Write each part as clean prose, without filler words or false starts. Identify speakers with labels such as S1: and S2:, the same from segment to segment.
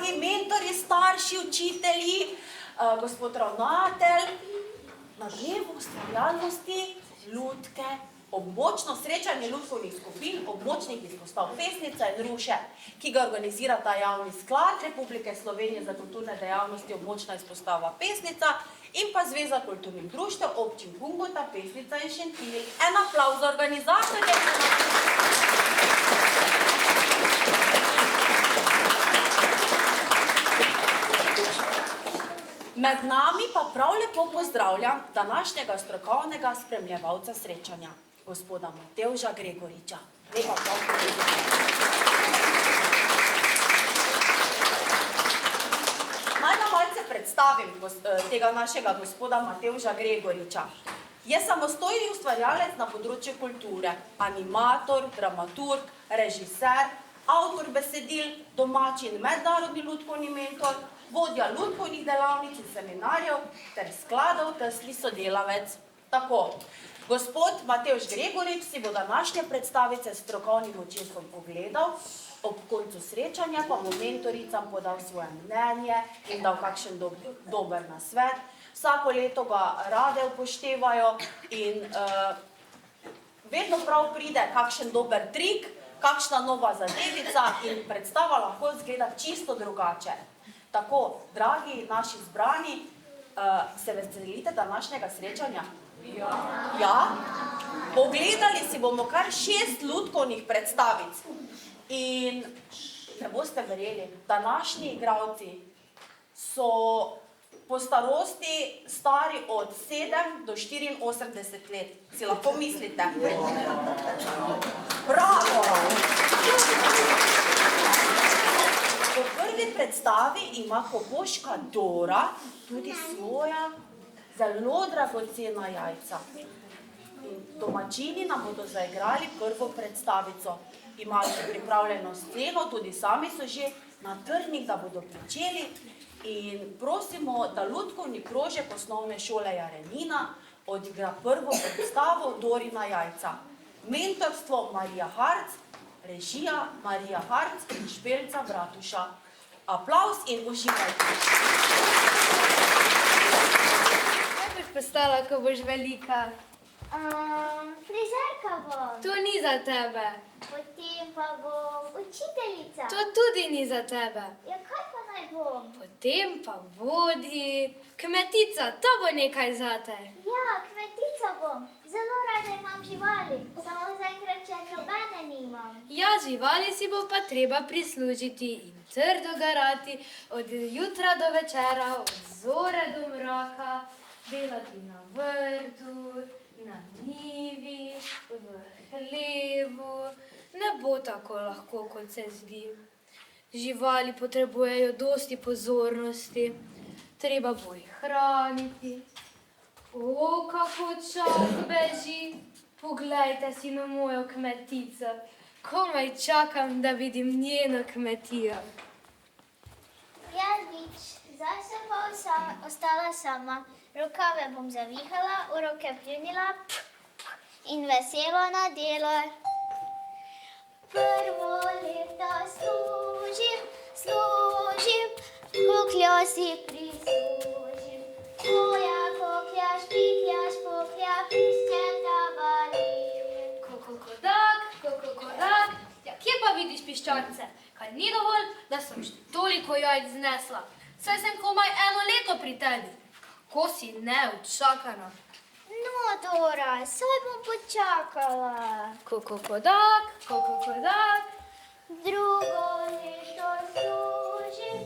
S1: dragi mentori, starši, učitelji, gospod ravnatelj, na dnevu ustvarjalnosti lutke, območno srečanje lutkovnih skupin, območnih izpostav Pesnica in Ruše, ki ga organizira ta javni sklad Republike Slovenije za kulturne dejavnosti, območna izpostava Pesnica in pa Zveza kulturnih društev občin Kungota, Pesnica in Šentilj. En aplavz za organizatorje. Med nami pa prav lepo pozdravljam današnjega strokovnega spremljevalca srečanja, gospoda Matevža Gregoriča. Lepa prav Naj nam malce predstavim tega našega gospoda Matevža Gregoriča. Je samostojni ustvarjalec na področju kulture, animator, dramaturg, režiser, avtor besedil, domači in mednarodni lutkovni mentor, vodja lutkovnih delavnic in seminarjev ter skladov tesni sodelavec. Tako, gospod Matevž Gregorič si bo današnje predstavice s strokovnim očesom pogledal, ob koncu srečanja pa bo mentoricam podal svoje mnenje in dal kakšen dober nasvet. Vsako leto ga rade upoštevajo in vedno prav pride kakšen dober trik, kakšna nova zadevica in predstava lahko izgleda čisto drugače. Tako, dragi naši zbrani, se veselite današnjega srečanja? Ja? Pogledali si bomo kar 6 lutkovnih predstavic. In ne boste verjeli, današnji igralci so po starosti stari od 7 do 84 let. Si lahko mislite? Bravo! V prvi predstavi ima kokoška Dora tudi svoja zelo dragocena jajca. Domačini nam bodo zaigrali prvo predstavico. Imajo pripravljeno sceno, tudi sami so že na trnih, da bodo pričeli. In prosimo, da lutkovni krožek osnovne šole Jarenina odigra prvo predstavo Dorina jajca. Mentorstvo Marija Harc, režija Marija Harc in Špelca Bratuša. Aplavz in uživajte.
S2: Kaj boš postala, ko boš velika?
S3: Frizerka bom.
S2: To ni za tebe.
S3: Potem pa bom učiteljica.
S2: To tudi ni za tebe.
S3: Ja, kaj pa naj bom?
S2: Potem pa vodi kmetica, to bo nekaj zate.
S3: Ja, kmetica bom. Zelo rada imam živali, samo zaenkrat še nobene nimam.
S2: Ja, živali si bo pa treba prislužiti in trdo garati od jutra do večera, od zore do mraka, delati na vrtu, na njivi, v hlevu. Ne bo tako lahko, kot se zdi. Živali potrebujejo dosti pozornosti, treba bo jih hraniti. O, kako čas beži! Poglejte si na mojo kmetico. Komaj čakam, da vidim njeno kmetijo.
S3: Ja, nič. Zdaj sem pa ostala sama. Rokave bom zavihala, v roke pljunila in veselo na delo. Prvo leto služim, kokljo si prislužim. Moja koklja, špiklja, piščeta vali.
S2: Kokokodak, ja, kje pa vidiš piščance? Kaj ni dovolj, da sem toliko jajc znesla? Saj sem komaj 1 leto pri tebi. Kako si neučakana?
S3: No, Dora, saj bom počakala.
S2: Kokokodak.
S3: Drugo leto služim,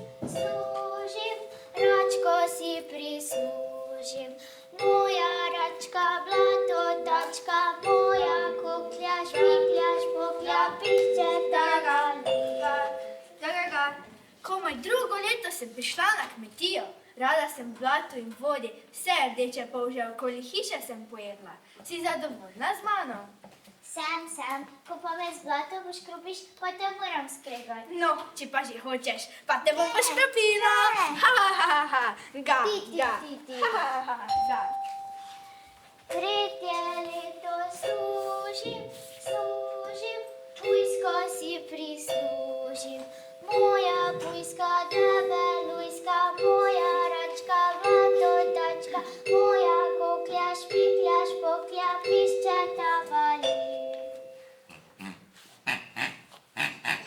S3: račko si prislužim. Moja račka, blato, tačka, moja koklja, špiklja, piščeta galika.
S2: Komaj 2 leto sem prišla na kmetijo. Rada sem v blatu in vodi, vse rdeče polže okoli hiše sem pojedla. Si zadovoljna z mano?
S3: Sem. Ko pa me z blatom poškropiš, pa te moram skregati.
S2: No, če pa že hočeš, pa te bom poškropila. Ga.
S3: Tretje leto služim, pujsko si prislužim. Moja pujska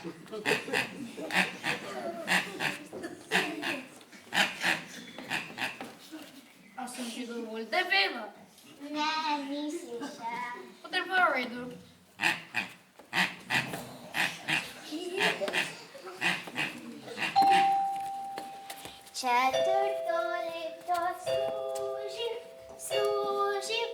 S2: A sem že dovolj debela?
S3: Ne, nisi še.
S2: Potem pa v redu.
S3: Četvrto leto služim,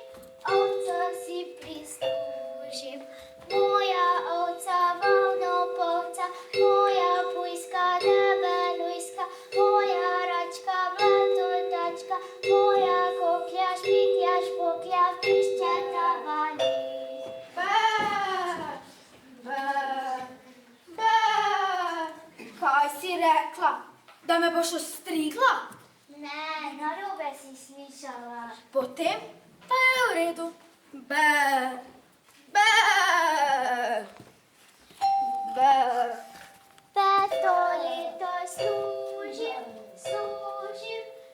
S3: ovco si prislužim. Moja ovca volnopolca, moja pujska debelujska, moja račka blatotačka, moja koklja špiklja špoklja, piščeta vali.
S2: Kaj si rekla? Da me boš ostrigla?
S3: Ne, narobe si slišala.
S2: Potem pa je v redu. Be, be, be.
S3: Peto leto služim,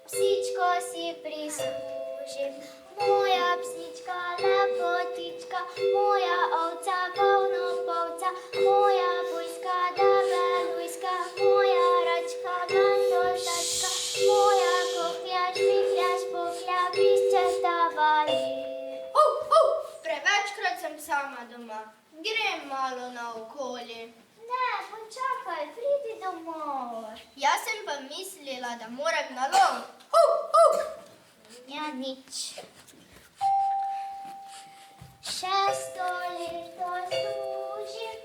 S3: psičko si prislužim. Moja psička lepotička, moja ovca volnopolca, moja pujska debelujska, moja račka blatotačka, moja koklja špiklja špoklja, piščeta vali.
S2: Prevečkrat sem sama doma. Grem malo naokoli.
S3: Ne, počakaj, pridi domov.
S2: Jaz sem pa mislila, da moram na lov.
S3: Ja, nič. Šesto leto služim,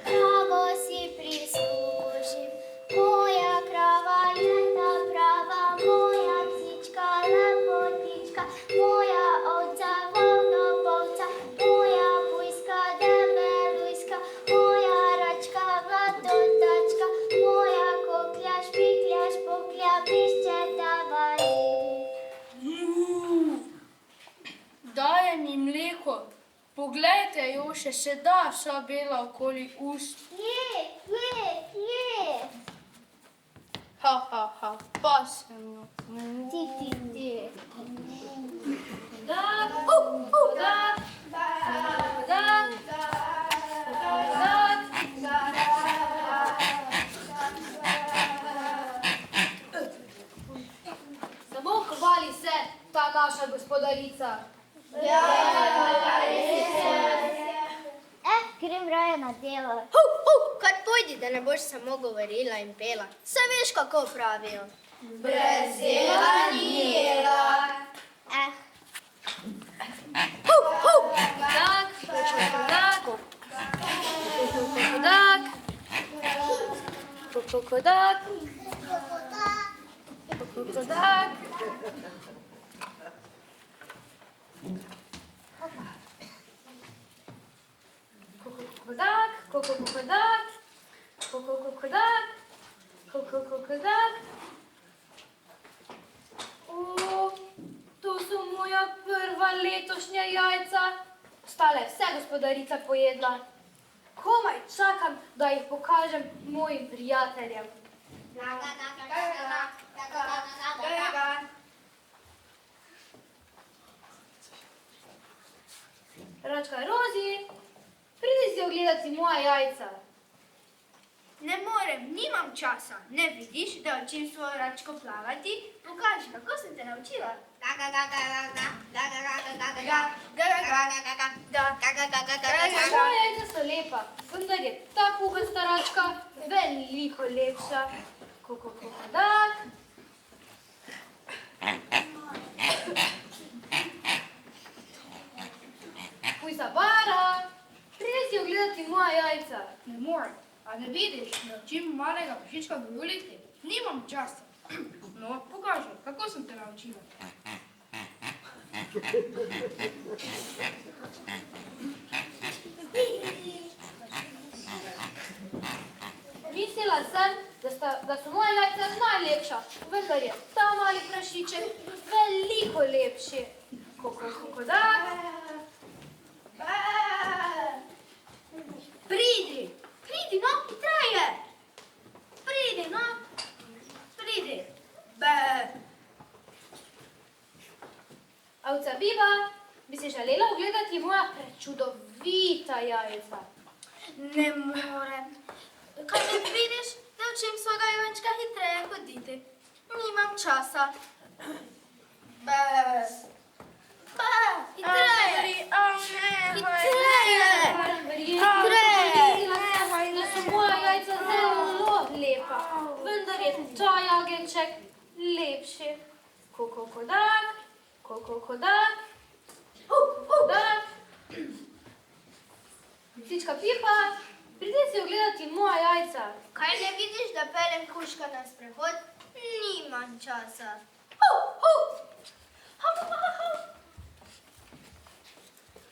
S3: kravo si prislužim. Moja krava je ta prava, moja psička lepotička, moja ovca volnopolca, moja pujska debelujska, moja račka blatotačka, moja koklja špiklja špoklja, piščeta vali.
S2: Dajem jim mleko. Poglejte, Joše, še da vsa bela okoli ust.
S3: Je.
S2: Ha, ha, ha, pa sem jo.
S3: Ti.
S2: Da, Samo hvali se ta naša gospodarica.
S3: Grem raje na delo.
S2: Kar pojdi, da ne boš samo govorila in pela. Saj veš, kako pravijo. Brez dela ni jela. Kokodak. O, to so moja prva letošnja jajca. Ostale vse gospodarica pojedla. Komaj čakam, da jih pokažem mojim prijateljem. Račka Rozi, pridi si ogledati moja jajca.
S4: Ne morem, nimam časa. Ne vidiš, da učim svojo račko plavati? Pokaži, kako sem te naučila.
S2: Moja jajca so lepa, vendar je ta puhasta račka veliko lepša. Kokodak. Pujsa Bara, pridi si ogledati moja jajca.
S4: Ne morem. A ne vidiš, da učim malega prašička govoriti? Nimam časa. No, pokaži, kako sem te naučila.
S2: Mislila sem, da so moja jajca najlepša, vendar je ta mali prašiček veliko lepši. Kokodak.
S4: Pridi, no, hitreje. Pridi, no. Pridi.
S2: Ovca Biba, bi si želela ogledati moja prečudovita jajca?
S4: Ne časa. Hitreje!
S2: Da so moja jajca zelo lepa, vendar je ta jagenjček lepši. Kokokodak, kokokodak, kokokodak. Psička Pipa, pridi si ogledati moja jajca.
S4: Kaj ne vidiš, da peljem kužka na sprehod? Nimam časa.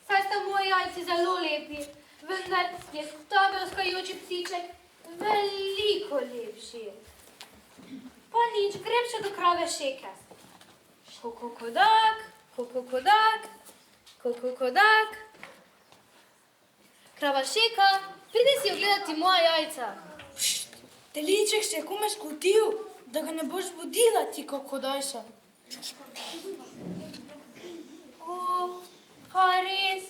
S2: Saj sta moji jajci zelo lepi, vendar je ta belskajoči psiček veliko lepši. Pa nič, grem še do krave Šeke. Kokokodak, kokokodak, kokokodak. Krava Šeka, pridi si ogledati moja jajca.
S5: Teliček se je komaj skutil, da ga ne boš budila ti kokodajsa.
S2: O, a res,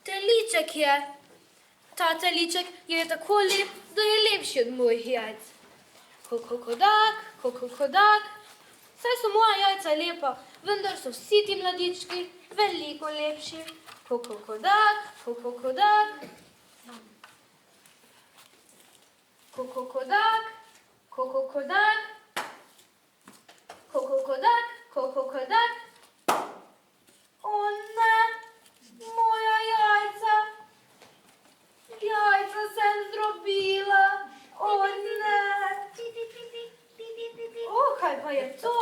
S2: teliček je. Ta teliček je tako lep, da je lepši od mojih jajc. Kokokodak, kokokodak. Saj so moja jajca lepa, vendar so vsi ti mladički veliko lepši. Kokokodak, kokokodak. Kokokodak, kokokodak. Kokokodak, kokokodak. O ne, moja jajca. Jajca sem zdrobila. O ne. O, kaj pa je to?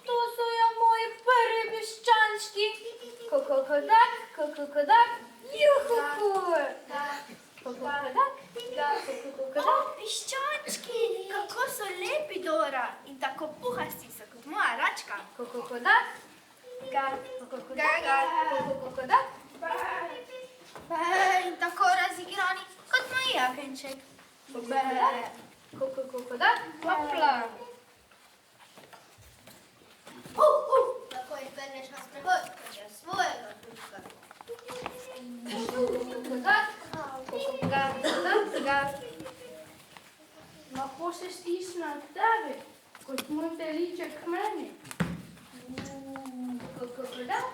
S2: To so ja moji prvi piščančki. Kokokodak, kokokodak. Juhuhu. Kokokodak, kokokodak.
S4: Piščančki, kako so lepi, Dora, in tako puhasti so kot moja račka.
S2: Kokokodak. Kokokodak, kokokodak.
S4: In tako razigrani kot moj jagenjček.
S2: Kokokodak. Hopla.
S4: Tako jih pelneš na sprehod, kot je svojega kužka.
S2: Kokokodak. Kokokodak.
S5: Lahko se stisne od tebe, kot moj teliček k meni.
S2: Kokokodak.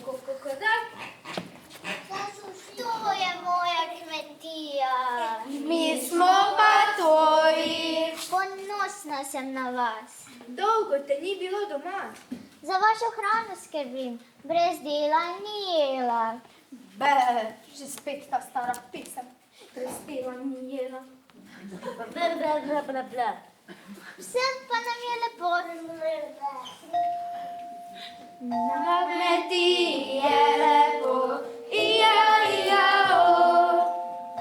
S2: Kokokodak.
S3: To je moja kmetija.
S4: Mi smo pa tvoji.
S3: Ponosna sem na vas.
S4: Dolgo te ni bilo doma.
S3: Za vašo hrano skrbim, brez dela ni jela.
S1: Že spet ta stara pesem. Brez dela ni jela.
S3: Vsem pa nam je lepo.
S4: Na kmetiji je lepo,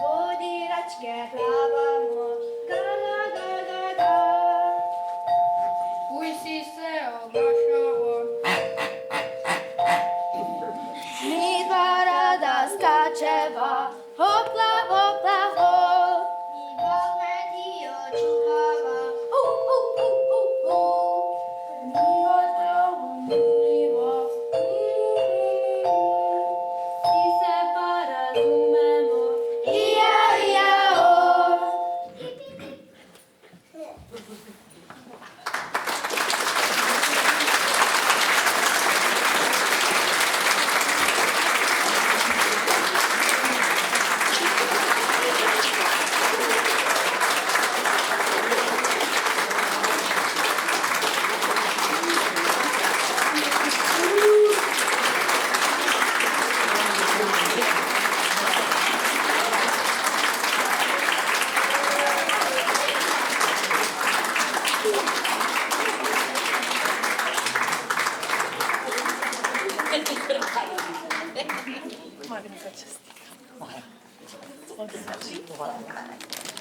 S4: vodi račke plavamo, ga.
S5: Pujsi se oglašajo.
S4: Mi dva rada skačeva, hopla, hopla, hop. Mi dva kmetijo čuhava,
S5: Mi otrovo miljivo.
S2: Vsi se pa razumemo.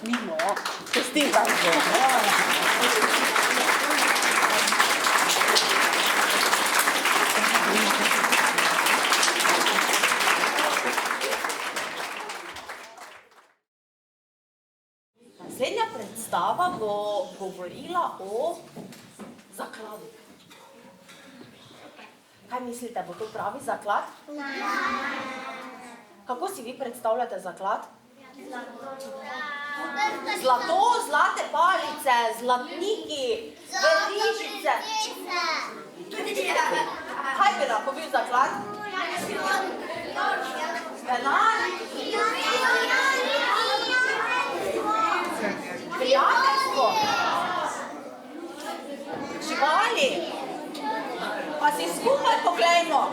S6: Mimo, čestitam se.
S1: Naslednja predstava bo govorila o zakladu. Kaj mislite, bo to pravi zaklad? Kako si vi predstavljate zaklad? Zlato, zlate palice, zlatniki, verižice. Kaj bi lahko bil zaklad? Denar? Prijateljstvo? Živali? Pa si skupaj poglejmo.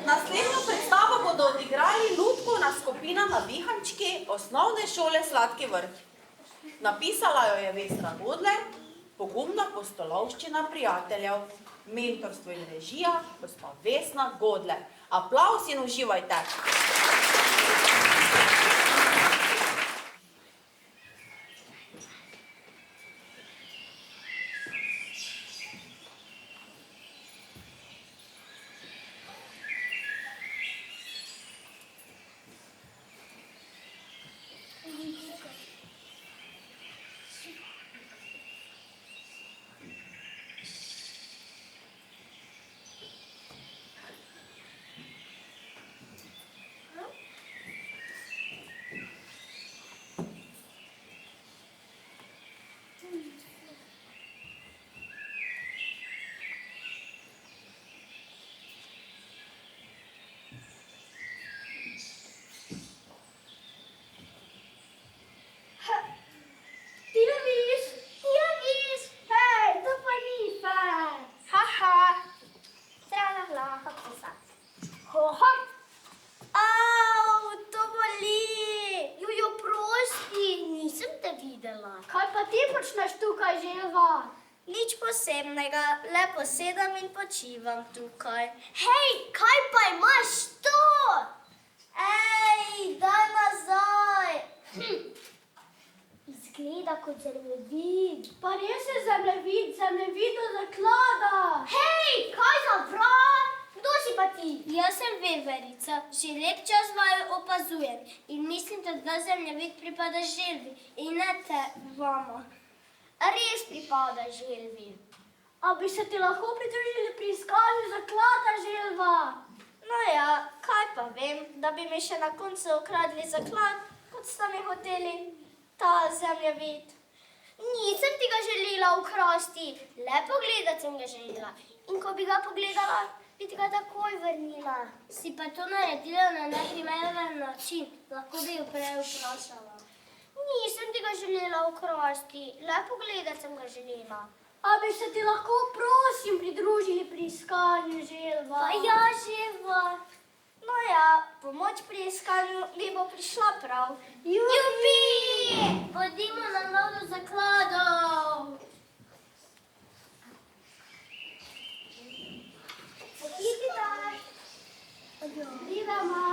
S1: Naslednjo predstavo bodo odigrali lutkovna skupina Navihančki osnovne šole Sladki vrt. Napisala jo je Vesna Godler, pogumna postolovščina prijateljev, mentorstvo in režija, gospa Vesna Godler. Aplavz in uživajte!
S3: Nič posebnega, le posedam in počivam tukaj. Hej, kaj pa imaš to? Ej, daj nazaj. Izgleda kot zemljevid.
S4: Pa res je zemljevid do zaklada.
S3: Hej, kaj za vrag? Kdo si pa ti? Jaz sem veverica. Že lep čas vaju opazujem in mislim, da ta zemljevid pripada želvi in ne te vama. Res pripada želvi.
S4: A bi se ti lahko pridružili pri iskanju zaklada, želva?
S3: No ja, kaj pa vem, da bi mi še na koncu ukradli zaklad, kot sta mi hoteli ta zemljevid. Nisem ti ga želela ukrasti, le pogledat sem ga želela. In ko bi ga pogledala, bi ti ga takoj vrnila. Si pa to naredila na neprimeren način, lahko bi jo prej vprašala. Nisem ti ga želela ukrasti, le pogledat sem ga želela.
S4: A bi se ti lahko, prosim, pridružili pri iskanju, želva?
S3: Pa ja, želva. No ja, pomoč pri iskanju mi bo prišla prav. Jupi! Bodimo na lovu zakladov. Pohitite.
S4: Pridemo.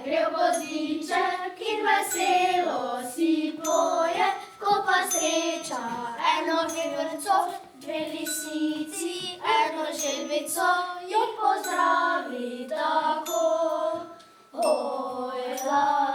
S3: Gre v voziček in veselo si poje, ko pa sreča eno vevrco, dve lisici, eno želvico, jo pozdravi tako. Hojlari,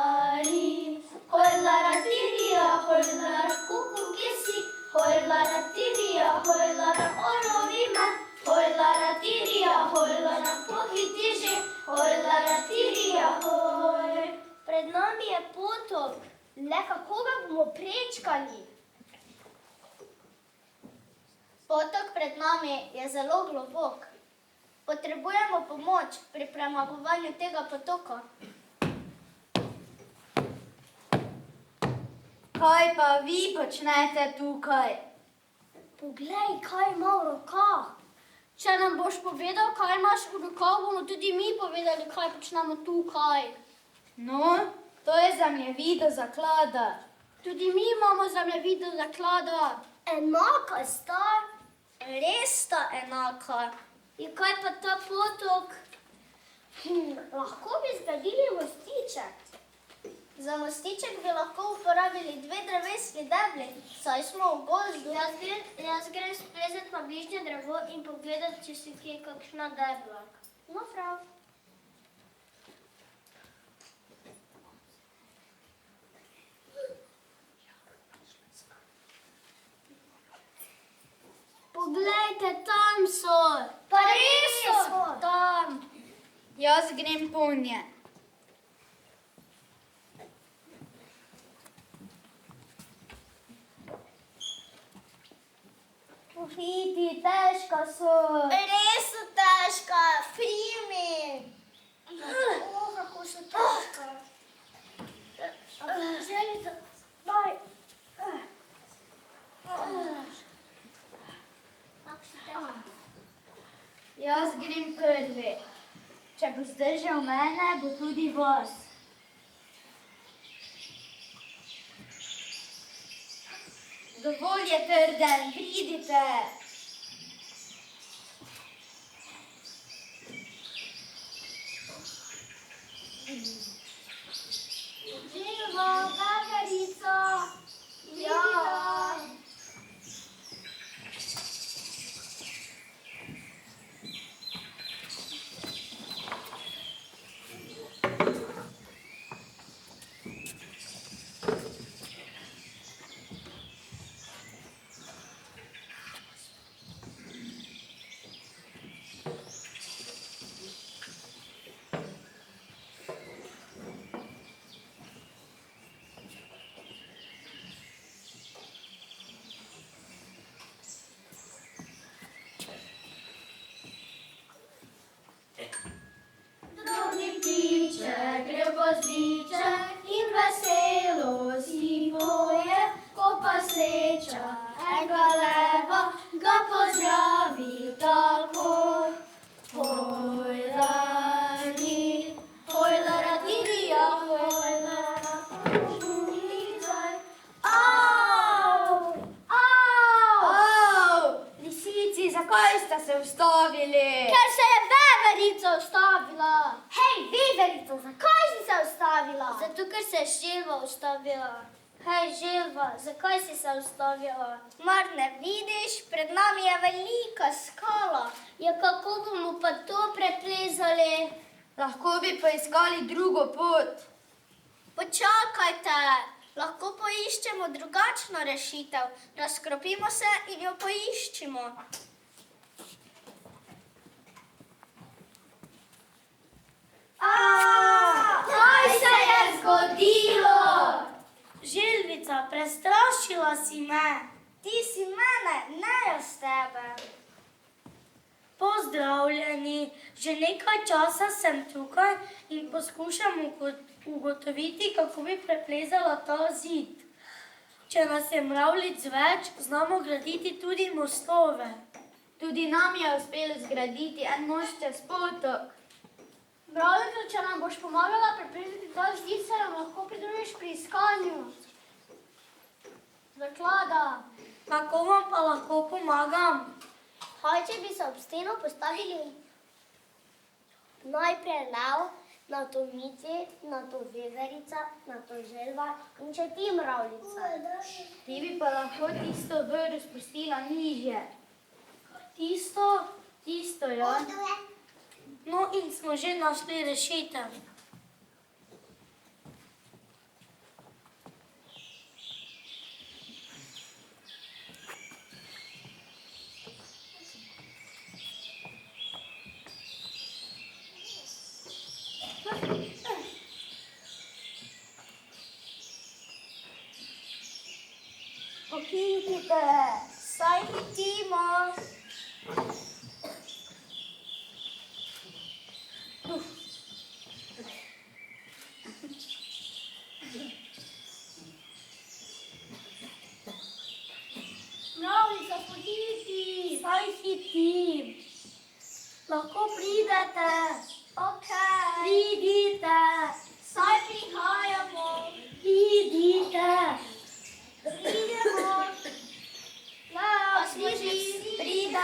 S3: hojlaratirija, hojlara kukukisi, hojlaratirija, hojlara olovime, hojlaratirija, hojlara pohiti že, hojlaratirija, hoj. Pred nami je potok, le kako ga bomo prečkali? Potok pred nami je zelo globok. Potrebujemo pomoč pri premagovanju tega potoka.
S4: Kaj pa vi počnete tukaj?
S3: Poglej, kaj ima v rokah.
S4: Če nam boš povedal, kaj imaš v rokah, bomo tudi mi povedali, kaj počnemo tukaj.
S2: No, to je zemljevid do zaklada.
S4: Tudi mi imamo zemljevid do zaklada.
S3: Enaka sta. Res sta enaka. In kaj pa ta potok? Lahko bi zgradili mostiček. Za mostiček bi lahko uporabili 2 drevesni debli, saj smo v gozdu. Jaz grem splezat na bližnje drevo in pogledat, če si kje kakšna debla. No, prav. Poglejte, tam so. Pa res so. Tam.
S4: Jaz grem ponje.
S3: Pohiti, težka so. Res so težka, primi. Kako so težka. Želite, daj.
S4: Jaz grem prvi. Če bo zdržal mene, bo tudi vas. Dovolj je trden, vidite.
S3: Živo, bagarico. Ja. In veselo si poje, ko pa sreča enega leva ga pozdravi tako. Hojlani, hojlara dirija, hojlara požulicaj. Au, au.
S4: Lisici, zakaj ste se ustavili?
S3: Ker se je veverica ustavila. Hej, veverica, zakaj si se ustavila? Zato, ker se je želva ustavila. Hej, želva, zakaj si se ustavila? Mar ne vidiš, pred nami je velika skala. Ja, kako bomo pa to preplezali?
S4: Lahko bi poiskali drugo pot.
S3: Počakajte, lahko poiščemo drugačno rešitev. Razkropimo se in jo poiščimo. Kaj se je zgodilo? Želvica, prestrašila si me. Ti si mene, ne jaz tebe. Pozdravljeni, že nekaj časa sem tukaj in poskušam ugotoviti, kako bi preplezala ta zid. Če nas je mravljic več, znamo graditi tudi mostove.
S4: Tudi nam je uspelo zgraditi en most čez potok.
S3: Mravljica, če nam boš pomagala preplezati ta zid, se nam lahko pridružiš pri iskanju zaklada. Kako vam pa lahko pomagam? Kaj, če bi se ob steno postavili najprej lev, nato mici, nato veverica, nato želva in če ti mravljica.
S4: Ti bi pa lahko tisto vrv spustila nižje.
S3: Tisto,
S4: ja.
S3: No in smo že našli rešitev. Pohitite, saj hitimo. Mravljica, pohiti, saj hitim. Lahko pridete. Okej. Pridite. Saj prihajamo. Pridite. Pridemo. Lev, pridite.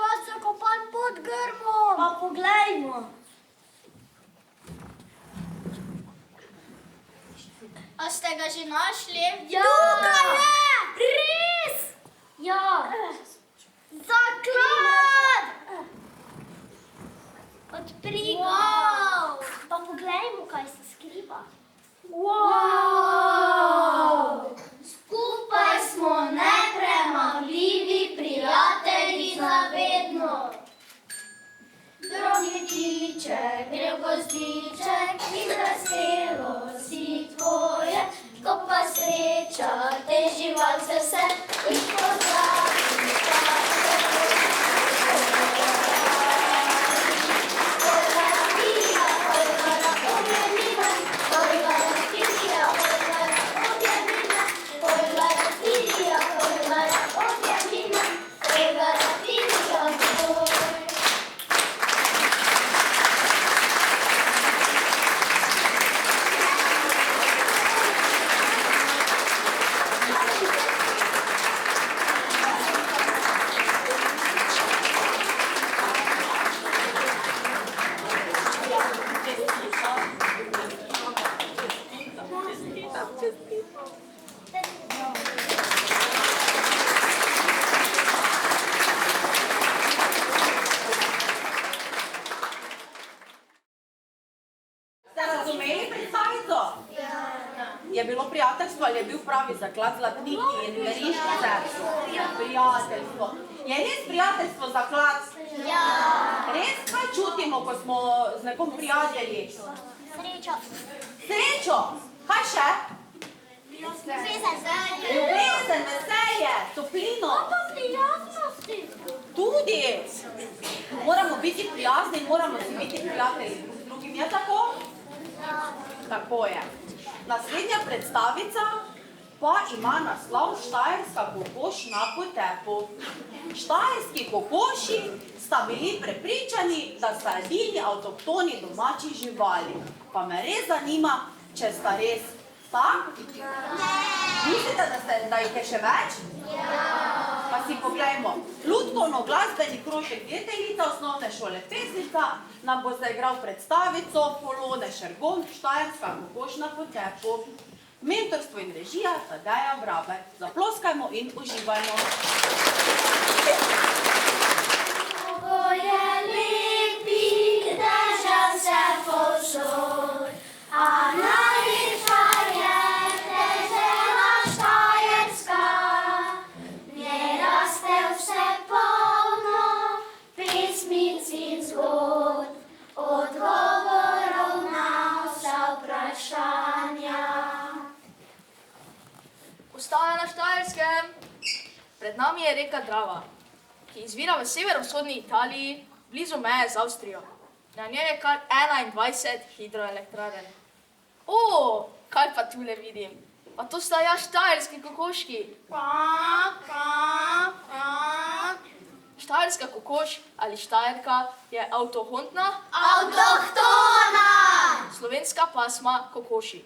S3: hrast zakopan pod grmom. Pa poglejmo. A ste ga že našli? Ja. Tukaj je! Res? Ja. Zaklad! Odpri ga. Wow. Pa poglejmo, kaj se skriva. Wow. Skupaj smo nepremagljivi prijatelji za vedno. Drogi tiliček, gre v gozdiček in veselo si tvoje, ko pa sreča te živalce vse in pozdravi
S1: Je bilo prijateljstvo ali je bil pravi zaklad zlatniki in veriščice? Prijateljstvo. Je res prijateljstvo zaklad?
S3: Ja.
S1: Res kaj čutimo, ko smo z nekom prijatelji?
S3: Srečo.
S1: Srečo! Kaj še?
S3: Ljubezen.
S1: Ljubezen, veselje, toplino.
S3: Pa prijaznosti.
S1: Tudi. Moramo biti prijazni in moramo si biti prijatelji drug z drugim. Je tako? Tako je. Naslednja predstavica pa ima naslov Štajerska kokoš na potepu. Štajerski kokoši sta bili prepričani, da sta edini avtohtoni domači živali. Pa me res zanima, če sta res tak? Mislite, da jih je še več? Pa si poglejmo. Lutkovno-glasbeni krožek Deteljica osnovne šole Pesnica nam bo zaigral predstavico Polone Šergon, Štajerska kokoš na potepu. Mentorstvo in režija Tadeja Vraber. Zaploskajmo in uživajmo.
S3: Mnogo je lepih dežel vse povsod, a najlepša je dežela Štajerska. V njej raste vse polno pesmic in zgodb, odgovorov na vsa vprašanja.
S7: Postaja na Štajerskem. Pred nami je reka Drava, ki izvira v severovzhodni Italiji, blizu meje z Avstrijo. Na njej je kar 21 hidroelektrarn. O, kaj pa tule vidim? Pa to sta ja štajerski kokoški. Štajerska kokoš ali štajerka je avtohtona slovenska pasma kokoši.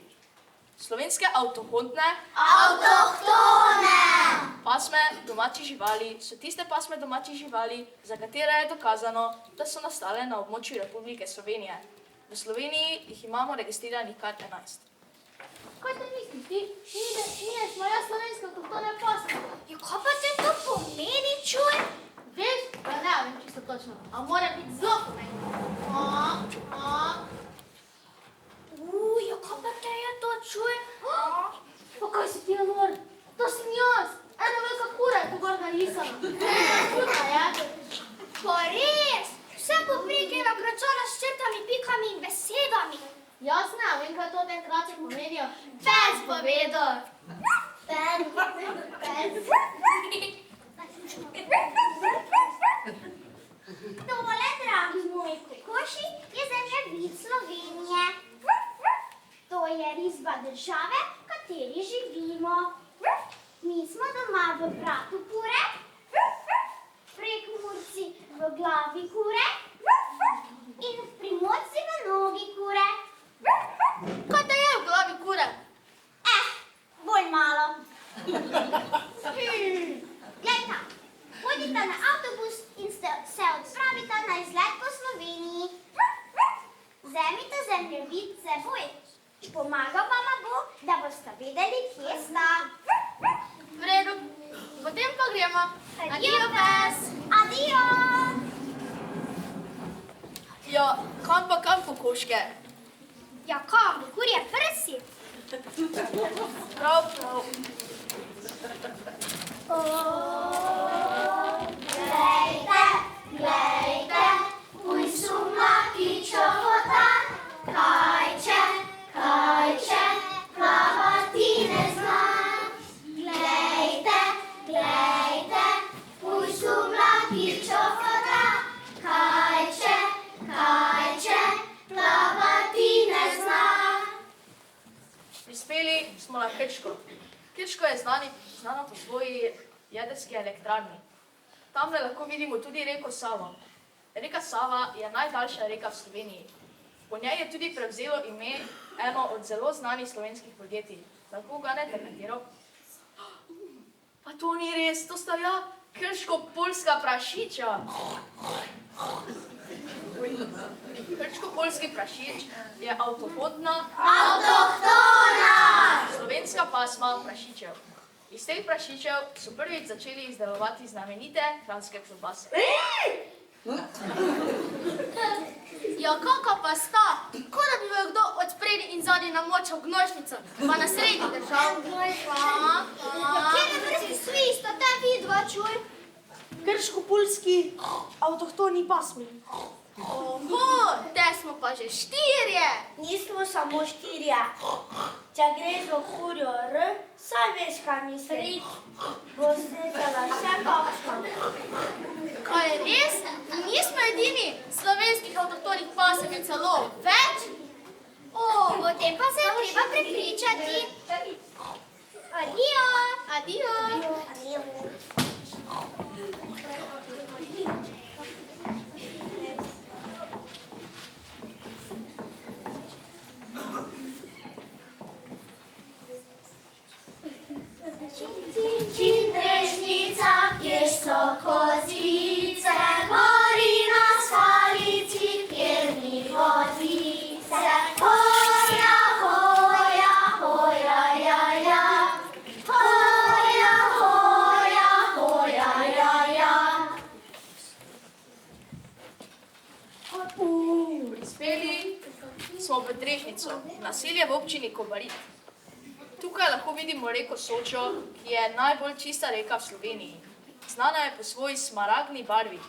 S7: Slovenske avtohtone pasme domačih živali so tiste pasme domačih živali, za katere je dokazano, da so nastale na območju Republike Slovenije. V Sloveniji jih imamo registriranih kar 11.
S3: Kaj te misliš ti? Nije moja slovenska avtohtona pasma. Ja, kaj pa te to pomeni, čuj?
S2: Veš, pa ne vem čisto točno, a mora biti zelo pomembno.
S3: Ja, kaj pa te je to, čuj?
S2: Pa kaj si ti, Alor? To sem jaz! Ena velika kura je tu gor narisana. Kaj je?
S3: Pa res! Vse poprek ena kračana s črtami, pikami in besedami.
S2: Jaz ne vem, kaj to te krače pomenijo.
S3: Pes povedal. Tole, dragi moji kokoši, je zemljevid Slovenije. To je risba države, v kateri živimo. Mi smo doma v vratu kure, Prekmurci v glavi kure in Primorci v nogi kure.
S2: Kaj te je v glavi kure?
S3: Bolj malo. Glejta, pojdite na avtobus in ste zemljevid s seboj. Pomagal vama bo, da boste vedeli, kje sta.
S4: V redu, potem pa gremo. Adijo, pes.
S3: Adijo.
S7: Ja, kam kokoške?
S3: Ja, kam, kurje prsi.
S7: Prav, prav.
S3: Glejte, glejte, uj su mlaki čovota, kajče, plavati ne zna. Glejte, glejte, uj su mlaki čovota, kajče, plavati ne zna.
S7: Prispeli smo na Krško. Krško je znana po svoji jedrski elektrarni. Tamle lahko vidimo tudi reko Savo. Reka Sava je najdaljša reka v Sloveniji. Po njej je tudi prevzelo ime eno od zelo znanih slovenskih podjetij. Lahko uganete katero? Pa to ni res, to sta ja krško-poljska prašiča. Krško-poljski prašič je avtohtona slovenska pasma prašičev. Iz teh prašičev so prvič začeli izdelovati znamenite kranjske klobase.
S4: Ja, kaka pa sta? Kot da bi jo kdo od spredi in zadnji namočal gnojšnico, pa na sredi držal.
S3: Kjene vrsti svi sta te vidva, čuj?
S5: Krško-poljski avtohtoni pasmi.
S4: Oho, te smo pa že 4.
S3: Nismo samo 4. Če greš v kurjo R, saj veš, kaj misli. Bo slišala še kakšno.
S4: Kaj je res? Nismo edini. Slovenskih avtohtonih pasem je celo več.
S3: O tem pa se je treba prepričati. Adijo.
S4: Adijo.
S3: Adijo. Čindrežnica, kjer so kozice, gori na skalici, kjer ni vodice. Hoja, hoja, hoja, ja, ja. Hoja, hoja, hoja, ja, ja.
S7: Prispeli smo v Drežnico, naselje v občini Kobarid. Tukaj lahko vidimo reko Sočo, ki je najbolj čista reka v Sloveniji. Znana je po svoji smaragdni barvi.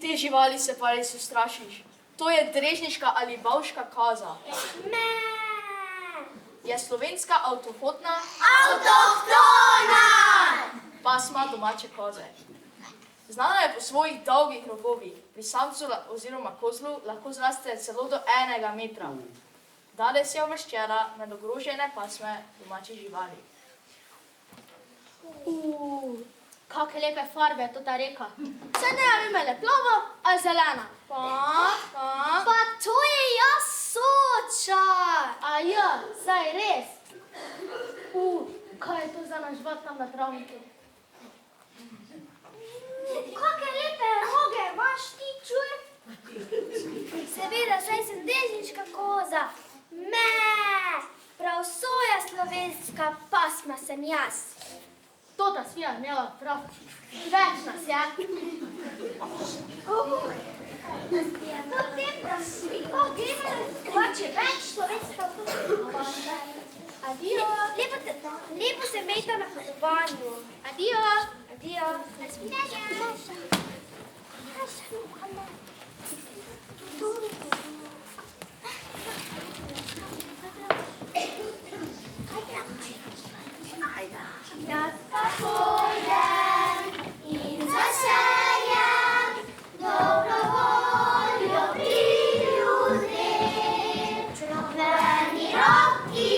S7: Te živali se pa res ustrašiš. To je drežniška ali bavška koza. Je slovenska avtohtona pasma domače koze. Znana je po svojih dolgih rogovih. Pri samcu oziroma kozlu lahko zraste celo do 1 metra. Danes je uvrščena med ogrožene pasme domačih živali.
S4: Kakšne lepe farbe je to ta reka. Saj ne vem, je plava ali zelena.
S3: Pa to je ja Soča.
S4: A ja, saj res. Kaj je to za naš žvat tam na travniku?
S3: Kakšne lepe roge imaš ti, čuj? Seveda, saj sem drežniška koza. Prav soja slovenska pasma sem jaz.
S4: To ta svija imela prav. Več nas je.
S3: To te prasvi. Gremo, hoče več slovenska pasma. Adijo. Lepo se mejta na hodovanju.
S4: Adijo.
S3: Adijo. Nasvidenja. Jaz pa pojdem in zasejem dobro voljo pri ljudeh. V eni roki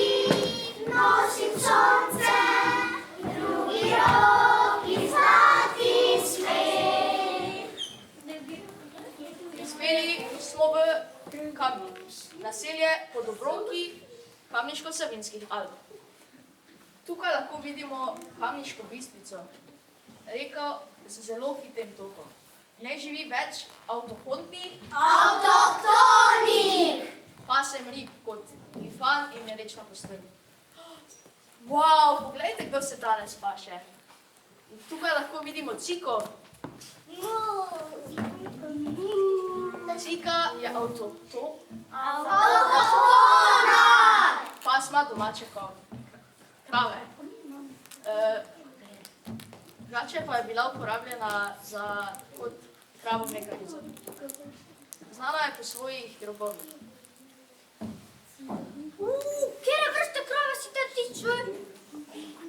S3: nosim sonce, v drugi roki zlati smeh.
S7: Prispeli smo v Kamnik, naselje po Dobrovki Kamniško-Savinjskih Alp. Tukaj lahko vidimo Kamniško Bistrico, reko z zelo hitrim tokom. Ne živi več avtohtoni, pasem rib kot glifan in rečna postelj. Wow, poglejte, kdo se danes paše. Tukaj lahko vidimo Ciko. Cika je pasma domače krave. Drugače pa je bila uporabljena kot kravo mlekarica. Znana je po svojih drobovih.
S3: Kjera vrsta krava si to ti čuj?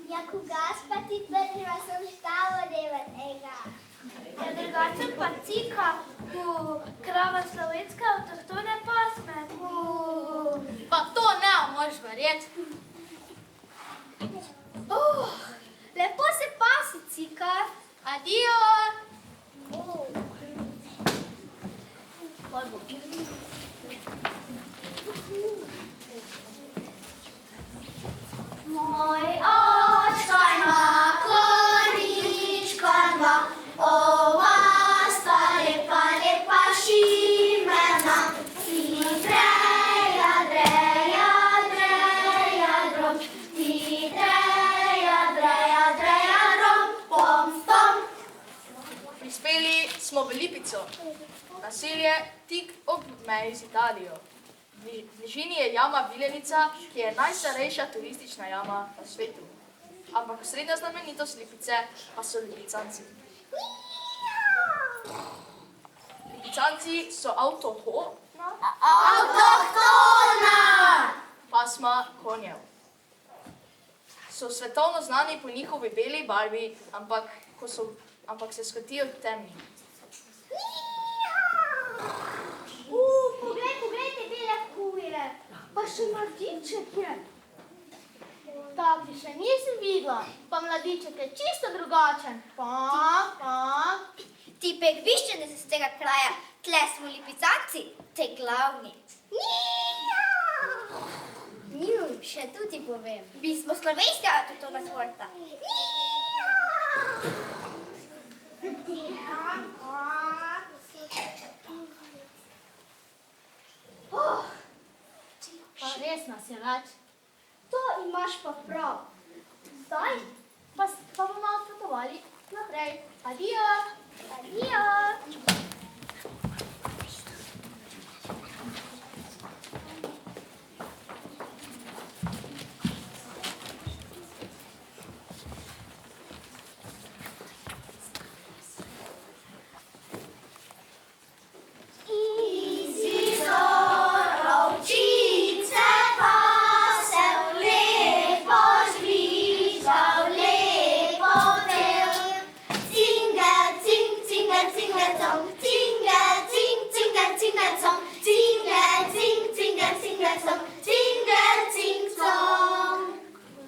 S3: Ja, koga pa ti prva sem štavo devetega.
S4: Ja, drugače pa Cika, krava slovenske avtohtone pasme. Pa to ne moš verjeti.
S3: Lepo se pasi, Cika.
S4: Adijo!
S3: Moj očka ima konjička dva, ova sta lepa, lepa šimena. Hitreja, dreja, dreja, drom, hitreja, dreja, dreja, drom, pom, pom.
S7: Prispeli smo v Lipico, naselje tik ob meji z Italijo. V bližini je jama Vilenica, ki je najstarejša turistična jama na svetu. Ampak osrednja znamenitost Lipice pa so lipicanci. Lipicanci so avtohtona pasma konjev. So svetovno znani po njihovi beli barvi, ampak se skotijo v temni.
S3: Poglej, te bele kuje, pa še mladiček je. Takih še nisem videla, pa mladiček je čisto drugačen. Ti pekvišče, da se z tega kraja, tle smo lipicanci, te glavni. Nju, še tu ti povem, mi smo slovenska avtohtona sorta.
S4: Pa res nas je več.
S3: To imaš pa prav. Zdaj pa bomo malo potovali naprej. Adijo. Adijo.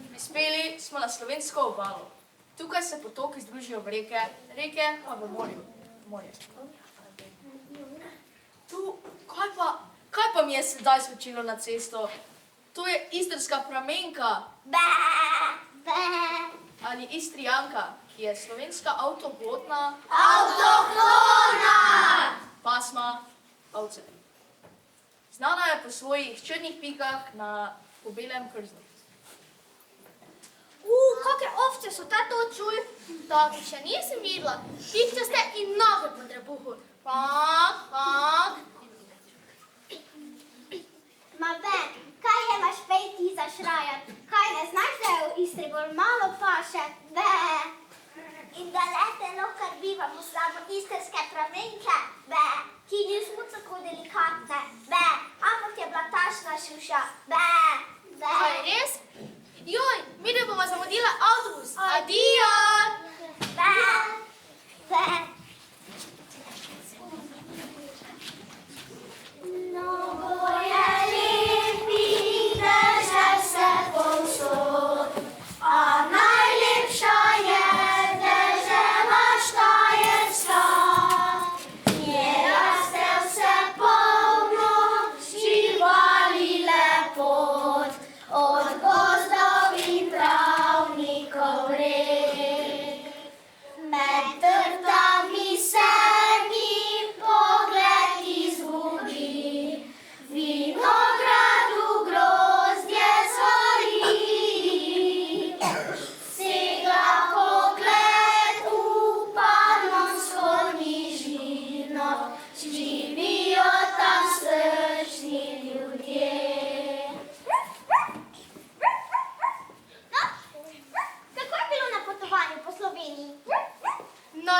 S7: Prispeli smo na slovensko obalo. Tukaj se potoki združijo v reke pa v morje. Kaj pa mi je sedaj skočilo na cesto? To je istrska pramenka ali istrijanka, ki je slovenska avtohtona pasma ovce. Znana je po svojih črnih pikah na belem krznu.
S3: Kakšne ovce so ta to čuj? Takih še nisem videla. Pikčaste in noge po trebuhu. Ma ven, kaj je vaš pejti za šrajat? Kaj ne znaš, da je v Istri bolj malo paše? In da letelo, kar bivamo samo istrske pramenke, ki nismo tako delikatne, ampak je bila tašna šuša,
S4: Kaj res? Joj, mi ne bomo zamudila avtobus. Adijo!
S3: Mnogo je lepih dežel se povsod, a najlepša je dežela Štajerska. Nje raste vse polno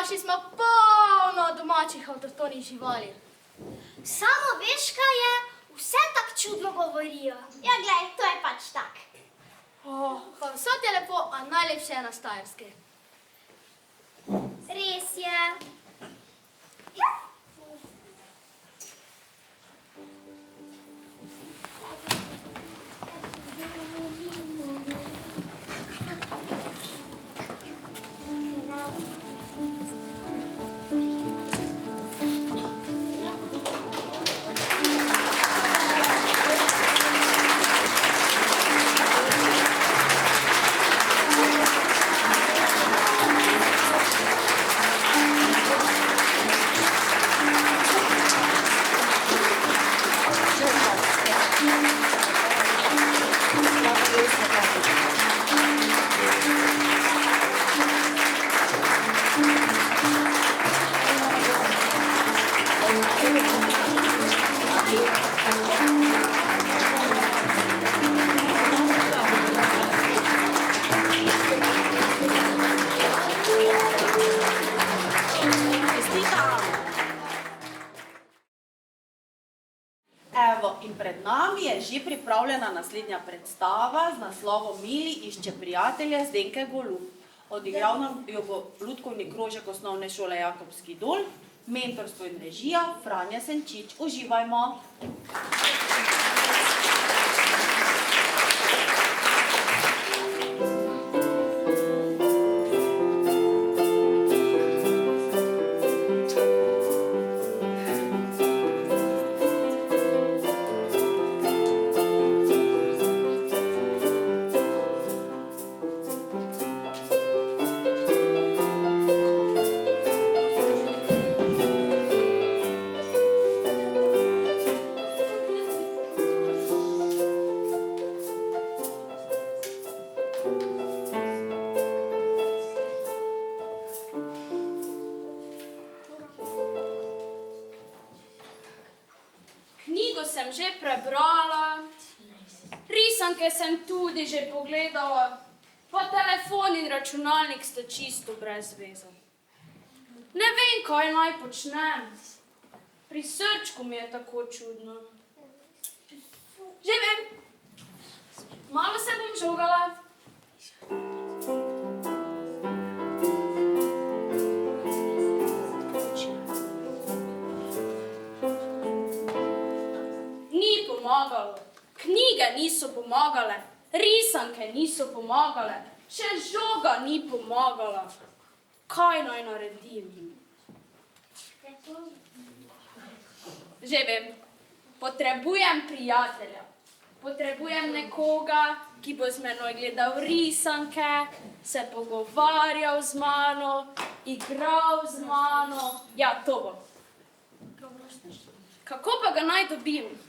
S2: Našli smo polno domačih avtohtonih živali.
S3: Samo veš, kaj je? Vse tako čudno govorijo. Ja, glej, to je pač tak.
S2: Pa vse ti je lepo, a najlepše je na Štajerski.
S3: Res je.
S1: Evo, in pred nami je že pripravljena naslednja predstava z naslovom Mili išče prijatelje Zdenke Golub. Odigral nam jo bo lutkovni krožek osnovne šole Jakobski dol, mentorstvo in režija Franja Senčič. Uživajmo!
S8: Knjigo sem že prebrala, risanke sem tudi že pogledala, pa telefon in računalnik sta čisto brez veze. Ne vem, kaj naj počnem. Pri srčku mi je tako čudno. Že vem, malo se bom žogala. Pomagalo. Knjige niso pomagale, risanke niso pomagale, še žoga ni pomagala. Kaj naj naredim? Že vem, potrebujem prijatelja. Potrebujem nekoga, ki bo z menoj gledal risanke, se pogovarjal z mano, igral z mano. Ja, to bo. Kako pa ga naj dobim?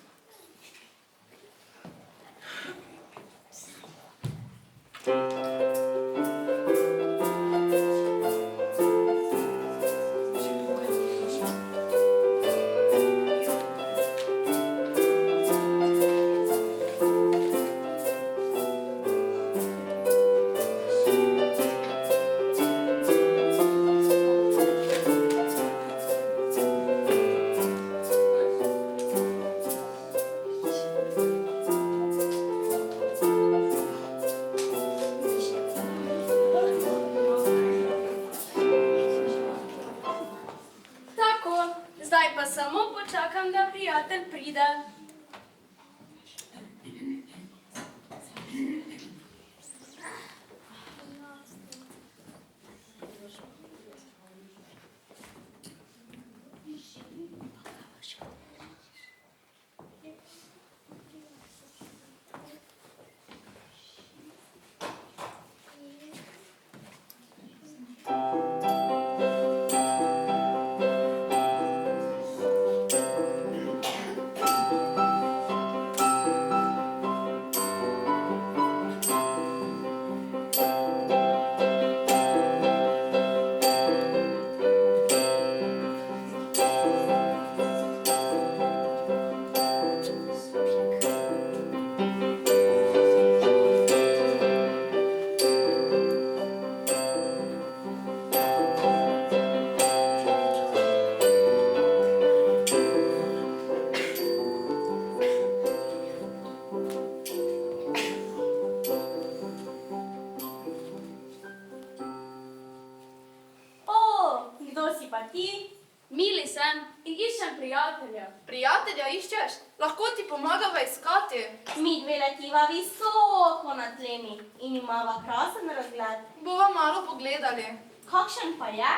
S7: hočeš? Lahko ti pomagava iskati.
S9: Mi dve letiva visoko nad tlemi in imava krasen razgled.
S7: Bova malo pogledali.
S9: Kakšen pa je?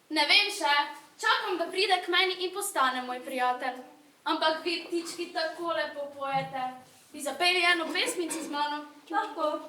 S8: Ne vem še, čakam, da pride k meni in postane moj prijatelj. Ampak vi ptički tako lepo pojete. Bi zapeli eno pesmico z mano?
S9: Lahko.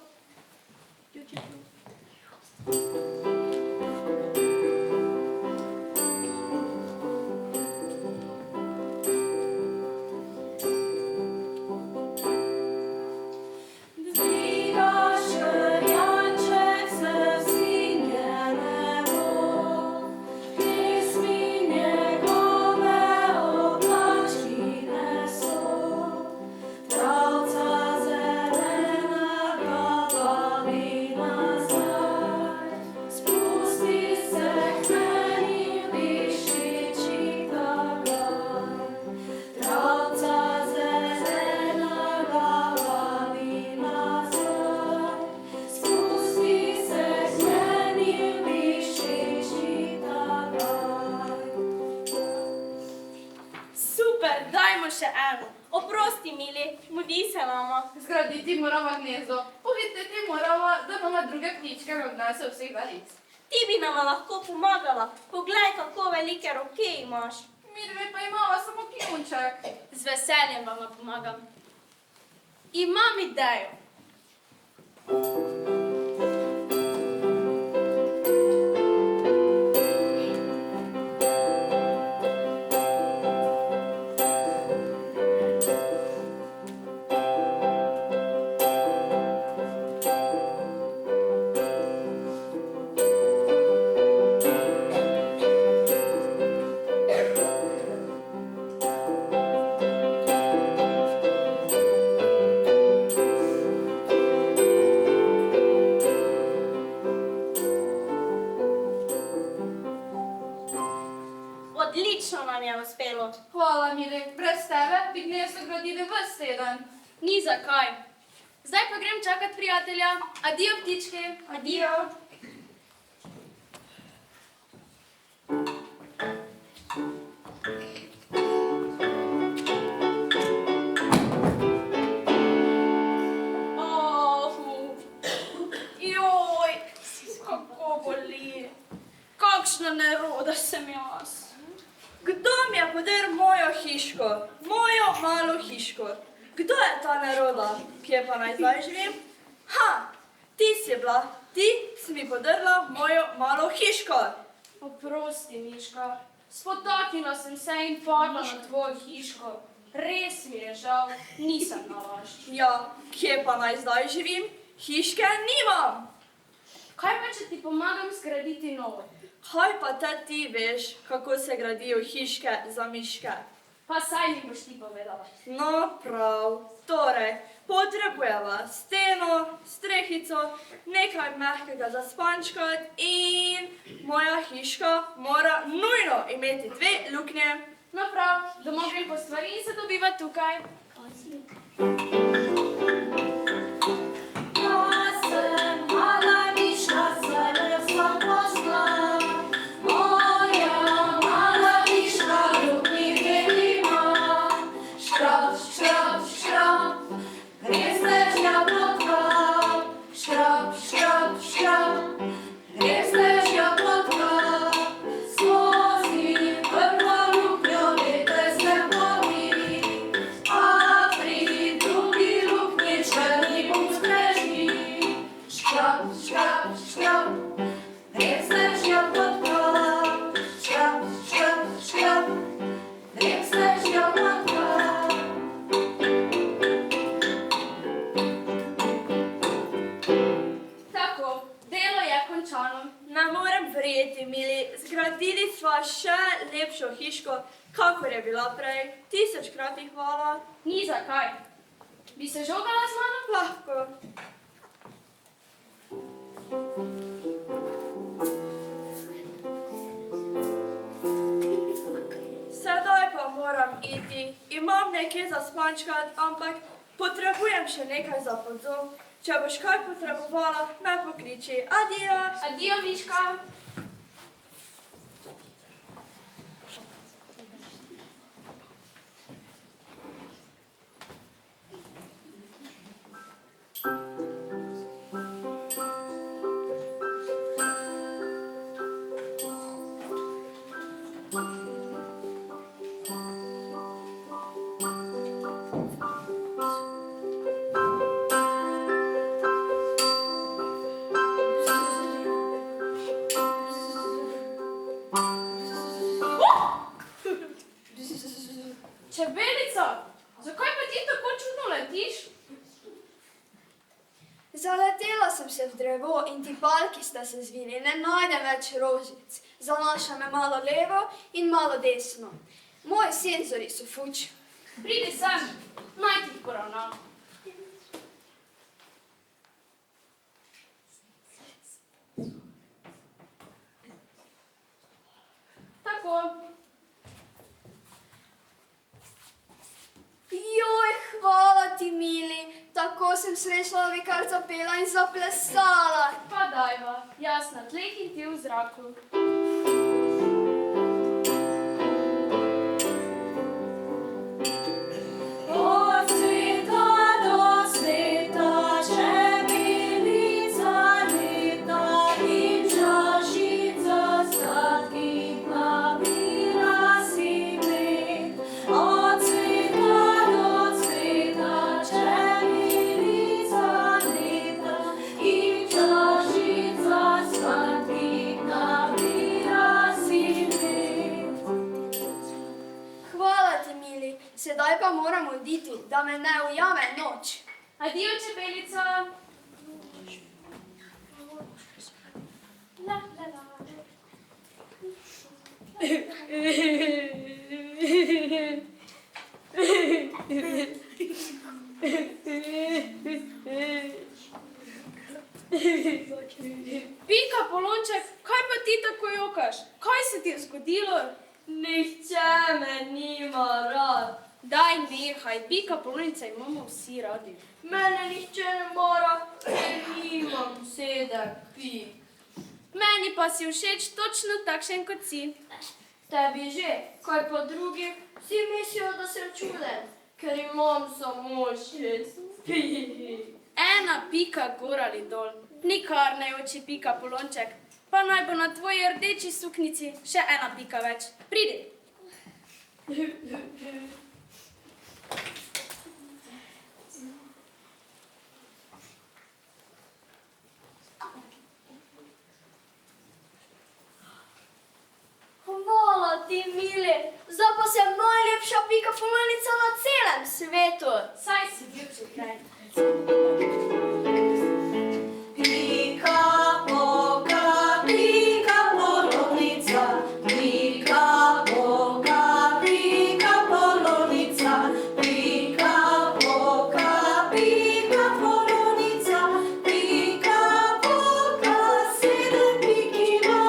S8: Super, dajmo še eno.
S9: Oprosti, mili, mudi se nama.
S7: Zgraditi morava gnezdo. Pohiteti morava, da nama druge ptičke ne odnese vseh dalic.
S9: Ti bi nama lahko pomagala. Poglej, kako velike roke imaš.
S7: Mi dve pa imava samo kljunček.
S8: Z veseljem vam pomagam. Imam idejo.
S9: Odlično nam je uspelo.
S7: Hvala, mili. Brez tebe bi gnezdo gradili ves teden.
S8: Ni zakaj. Zdaj pa grem čakat prijatelja. Adijo, ptički.
S9: Adijo.
S8: Joj, kako boli. Kakšna neroda sem jaz.
S10: Kdo mi je podaril mojo hiško? Mojo malo hiško. Kdo je ta neroda? Kje pa naj zdaj živim? Ha, ti si bila. Ti si mi podarila mojo malo hiško.
S8: Oprosti, Miška. Spotaknila sem se in padla na tvojo hiško. Res mi je žal, nisem nalašč.
S10: Ja, kje pa naj zdaj živim? Hiške nimam.
S8: Kaj pa, če ti pomagam zgraditi novo?
S10: Kaj pa te ti veš, kako se gradijo hiške za miške?
S8: Pa saj mi boš ti povedala.
S10: No, prav. Torej, potrebujeva steno, strehico, nekaj mehkega za spančkat in moja hiška mora nujno imeti 2 luknje.
S8: No prav, domov grem po stvari in se dobiva tukaj.
S10: Zgradili sva še lepšo hiško, kakor je bila prej. 1000-krat ji hvala.
S8: Ni zakaj. Bi se žogala z mano?
S10: Lahko. Sedaj pa moram iti. Imam nekaj za spančkat, ampak potrebujem še nekaj za podzov. Če boš kaj potrebovala, me pokliči. Adijo.
S8: Adijo, Miška.
S10: drevo in tipalki sta se zvili, ne najdem več rožic. Zanaša me malo levo in malo desno. Moji senzori so fuč.
S8: Pridi sem, naj ti jih poravnam. Tako.
S10: Joj, hvala ti, mili. Tako sem srečala, da bi kar zapela in zaplesala.
S8: Pa dajva, jaz na tleh in ti v zraku.
S10: Od sveta do sveta, še milica leta in čašica sladkih nabira si med. Od sveta do sveta, še milica leta in čašica sladkih nabira si med. Hvala ti, mili. Sedaj pa moram oditi, da me ne ujame noč.
S8: Adijo, čebelica. La, la, la. Pika, Polonček, kaj pa ti tako jokaš? Kaj se ti je zgodilo?
S10: Nihče me nima rad.
S8: Daj, nehaj, Pika, Polonica imamo vsi radi.
S10: Mene nihče ne mora, ker nimam 7 pik.
S8: Meni pa si všeč točno takšen kot si.
S10: Tebi že, kaj pa drugi, vsi mislijo, da sem čuden, ker imam samo 6 pik.
S8: Ena pika gor ali dol. Nikar ne oči, Pika, Polonček. Pa naj bo na tvoji rdeči suknici še ena pika več. Pridi.
S10: Hvala ti, mili, zdaj pa sem najlepša Pika Polonica na celem svetu.
S8: Saj si bil že prej.
S10: Pika, poka, Pika Polonica, Pika, poka, Pika Polonica, Pika, poka, Pika Polonica, Pika, poka, 7 pik ima.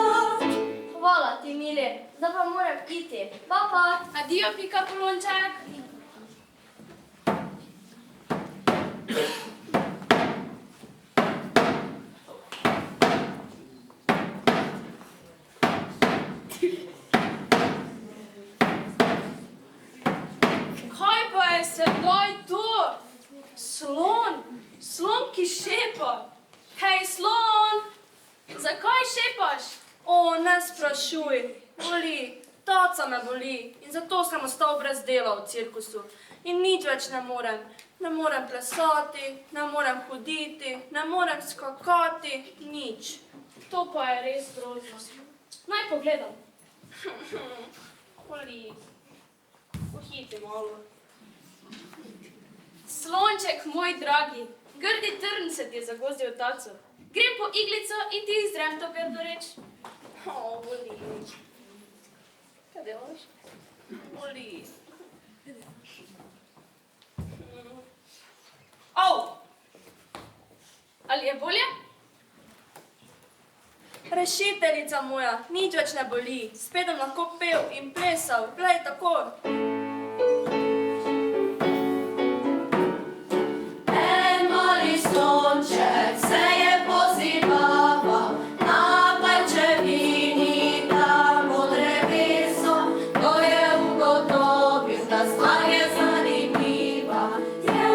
S10: Hvala ti, mili, zdaj pa moram iti. Pa, pa.
S8: Adijo, Pika, Polonček. Kaj pa je sedaj to? Slon, slon, ki šepa. Hej, slon, zakaj šepaš?
S10: O, ne sprašuj, boli, taca me boli in zato sem ostal brez dela v cirkusu. In nič več ne morem. Ne morem plesati, ne morem hoditi, ne morem skakati, nič.
S8: To pa je res grozno. Naj pogledam. Boli, pohiti malo. Slonček, moj dragi, grdi trn se ti je zagozdil v taco. Grem po iglico in ti izdrem to grdo reč. O, boli. Kaj delaš? Boli. Au! Ali je bolje?
S10: Rešiteljica moja, nič več ne boli. Spet bom lahko pel in plesal. Glej, tako. En mali slonček se je pozibaval na pajčevini tam pod drevesom. Ko je ugotovil, da stvar je zanimiva, je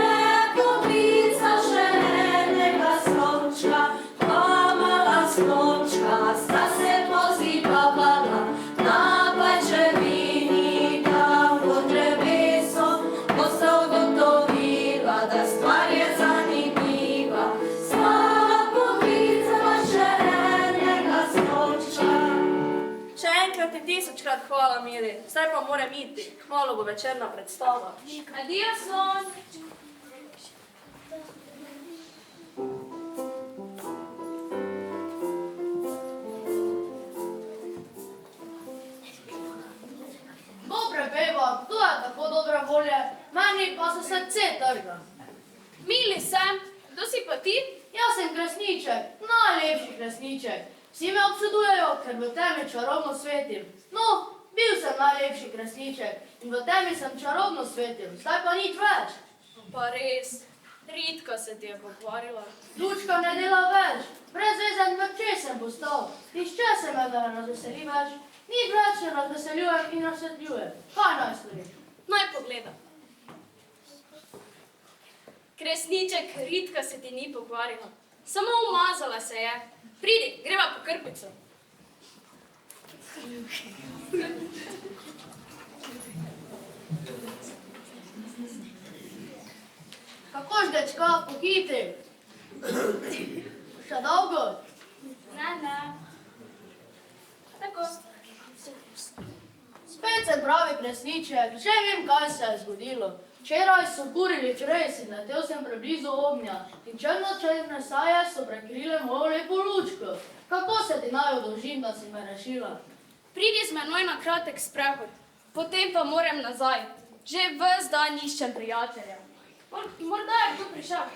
S10: poklical še enega slončka. Dva mala slončka sta se pozibavala na pajčevini tam pod drevesom. Ko sta ugotovila, da stvar je zanimiva, sta poklicala še enega slončka. Še enkrat in 1000-krat hvala, mili. Zdaj pa moram iti. Kmalu bo večerna predstava.
S8: Adijo, slon.
S2: trga.
S8: Mili sem, kdo si pa ti?
S2: Jaz sem kresniček, najlepši kresniček. Vsi me občudujejo, ker v temi čarobno svetim. No, bil sem najlepši kresniček in v temi sem čarobno svetil, zdaj pa nič več.
S8: Pa res, Ritka se ti je pokvarila.
S2: Lučka ne dela več, brezvezen mrče sem postal. Iz če se me da razveseli več, nič več se razveseljujem in razsvetljujem. Kaj naj storim?
S8: Naj pogledam. Kresniček, Ritka se ti ni pokvarila. Samo umazala se je. Pridi, greva po krpico.
S2: Kakoš, dečka, pohiti? Še dolgo?
S8: Ne. Tako.
S2: Spet sem pravi kresniček, že vem, kaj se je zgodilo. Včeraj so kurili čres in letel sem preblizu ognja in črno-črne saje so prekrile mojo lepo lučko. Kako se ti naj oddolžim, da si me rešila?
S8: Pridi z menoj na kratek sprehod, potem pa moram nazaj. Že ves dan iščem prijatelja. Morda je kdo prišel.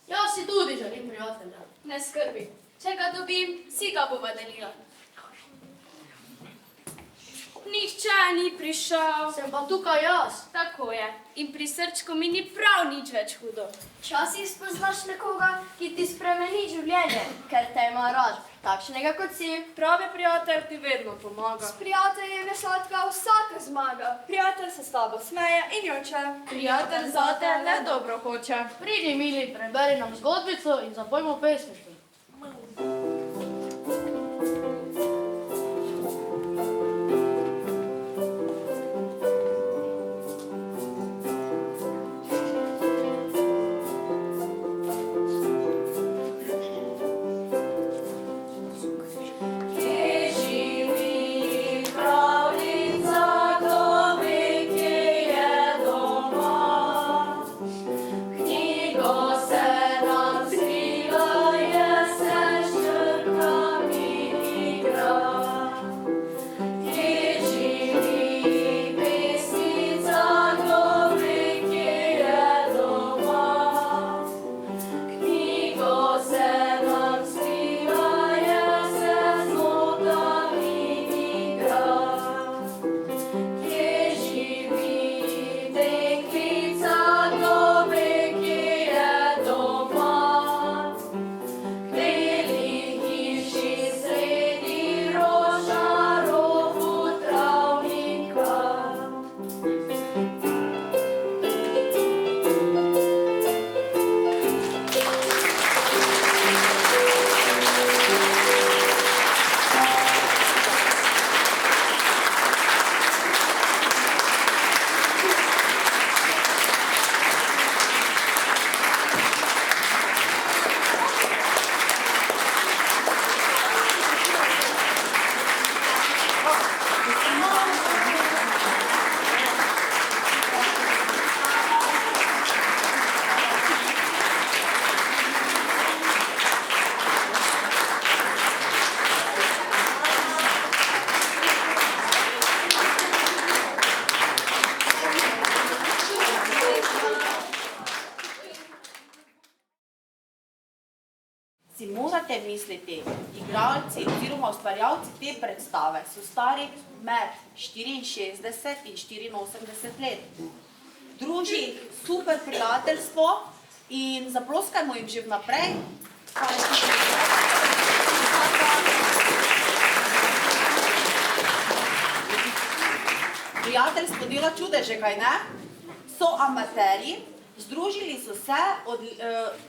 S2: Jaz si tudi želim prijatelja.
S8: Ne skrbi, če ga dobim, si ga bova delila. Nihče ni prišel.
S2: Sem pa tukaj jaz.
S8: Tako je. In pri srčku mi ni prav nič več hudo.
S3: Včasih spoznaš nekoga, ki ti spremeni življenje, ker te ima rad, takšnega kot si.
S10: Pravi prijatelj ti vedno pomaga.
S3: S prijateljem je sladka vsaka zmaga.
S10: Prijatelj se s tabo smeje in joče.
S7: Prijatelj zate le dobro hoče.
S2: Pridi, mili, preberi nam zgodbico in zapojmo pesmico.
S1: Si morate misliti, igralci oziroma ustvarjalci te predstave so stari med 64 in 84 let. Druži jih super prijateljstvo in zaploskajmo jim že vnaprej. Prijateljstvo dela čudeže, kaj ne? So amaterji. Združili so se od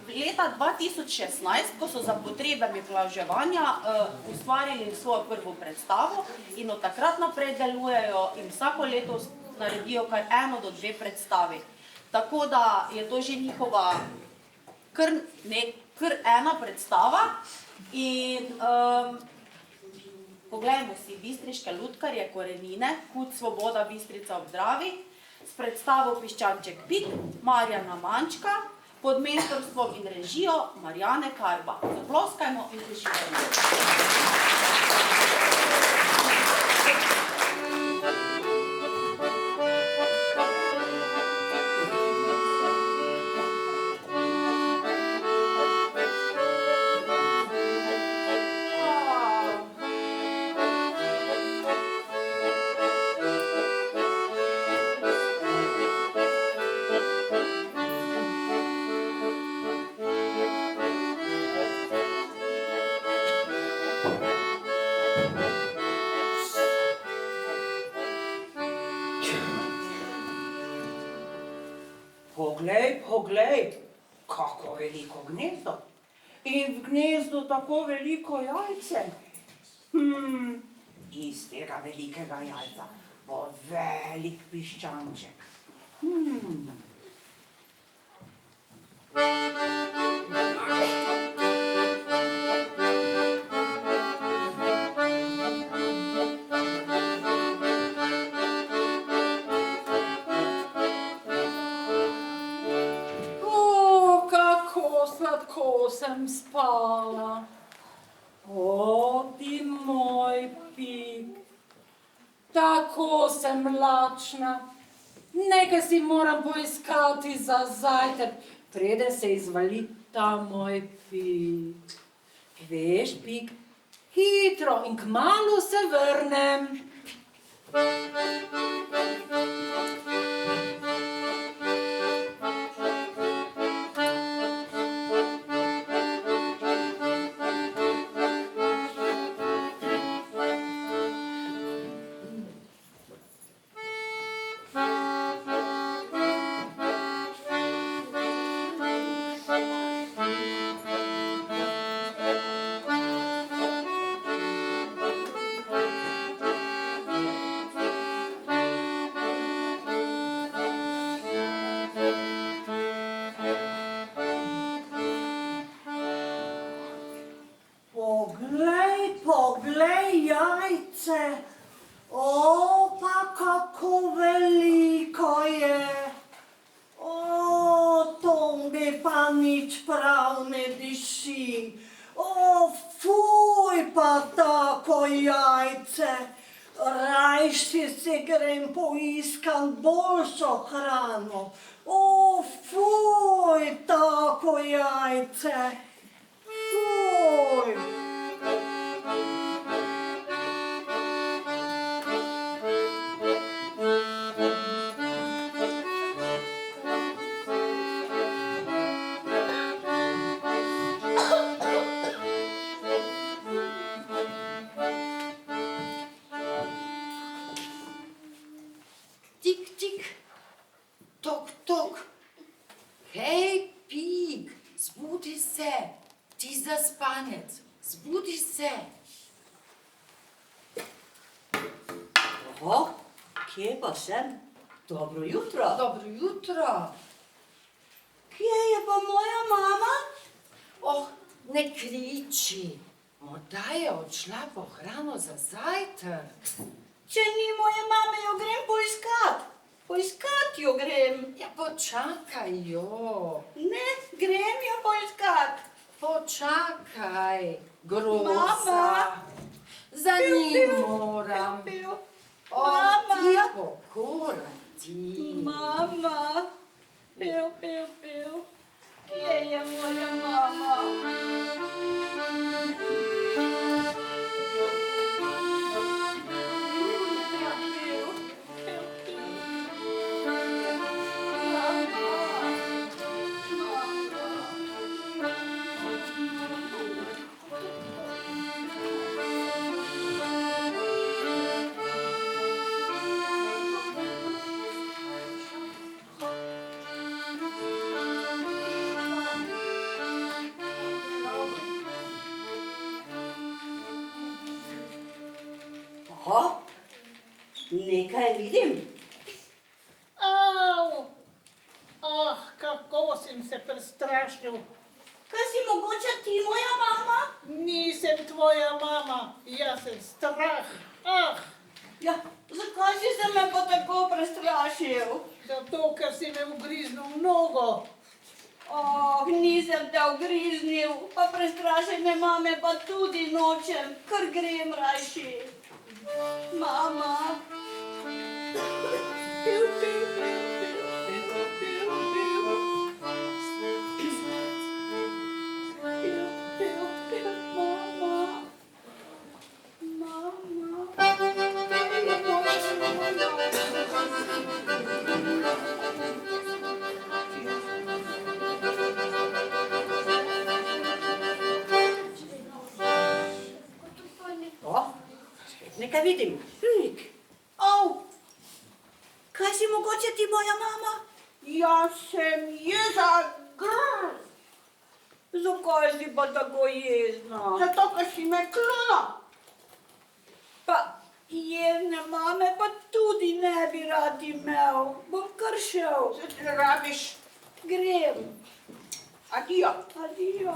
S1: leta 2016, ko so za potrebami plaževanja ustvarili svojo prvo predstavo in od takrat naprej delujejo in vsako leto naredijo kar 1 do 2 predstavi. Tako da je to že njihova kar ena predstava in poglejmo si Bistriške lutkarje, Korenine, Kud Svoboda, Bistrica ob Dravi, s predstavo Piščanček Pik, Marjana Mančka, pod mentorstvom in režijo Marjane Karba. Zaploskajmo in uživajmo.
S6: poglej, kako veliko gnezdo. In v gnezdu tako veliko jajce. Iz tega velikega jajca bo velik piščanček.
S11: Sladko sem spala. O, ti moj pik, tako sem lačna. Nekaj si moram poiskati za zajtrk, preden se izvali ta moj pik. Veš, pik, hitro in kmalu se vrnem.
S6: Poglej jajce, o, pa kako veliko je. O, to mi pa nič prav ne diši. O, fuj pa tako jajce. Rajši si grem poiskat boljšo hrano. O, fuj, tako jajce. Fuj.
S11: Tik, tik, tok, tok. Hej, pik, zbudi se, ti zaspanec, zbudi se.
S6: Oho, kje pa sem? Dobro jutro.
S11: Dobro jutro.
S6: Kje je pa moja mama?
S11: Oh, ne kriči, morda je odšla po hrano za zajtrk.
S6: Če ni moje mame, jo grem poiskat. Poiskat jo grem.
S11: Ja, počakaj jo.
S6: Ne, grem jo poiskat.
S11: Počakaj, groza.
S6: Mama.
S11: Za njim moram. O,
S6: Mama.
S11: ti pokora, ti.
S6: Mama. Pev, pev, pev. Kje je moja mama? Oho, nekaj vidim.
S12: Au! Ah, kako sem se prestrašil.
S6: Kaj si mogoče ti, moja mama?
S12: Nisem tvoja mama, jaz sem strah. Ah,
S6: Ja, zakaj si se me pa tako prestrašil?
S12: zato, ker si me ugriznil v nogo.
S6: Oh, nisem te ugriznil, pa prestrašene mame pa tudi nočem, kar grem rajši. Mama. Piu, piu, piu, piu, piu, piu, piu. Piu, piu, piu, mama. Mama. O, nekaj vidim. Pik. Au. Kaj si mogoče ti, moja mama? Jaz sem jeza grl. Zakaj si pa tako jezna? Zato, ker si me klona. Pa jezne mame pa tudi ne bi rad imel. Bom kar šel. Se ti rabiš? Grem. Adijo. Adijo.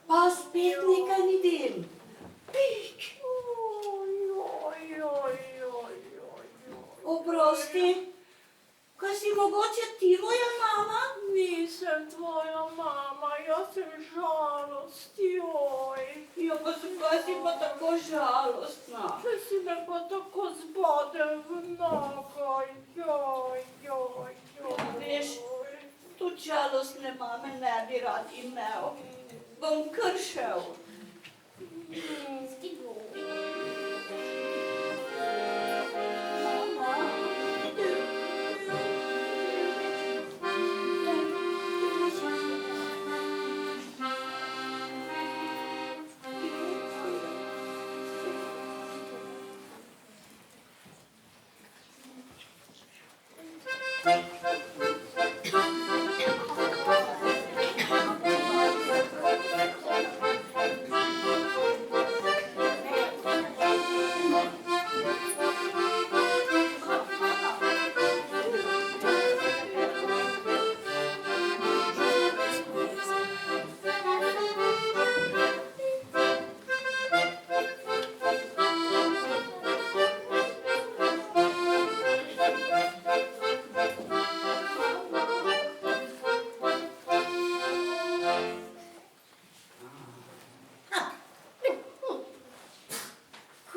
S6: Pa spet nekaj vidim. Pik. Oprosti, kaj si mogoče ti moja mama?
S12: Nisem tvoja mama, jaz sem žalost, joj.
S6: Ja, pa zakaj si pa tako žalostna?
S12: Če si me pa tako zbodel v nogo, joj.
S6: Veš, tudi žalostne mame ne bi rad imel. Bom kar šel.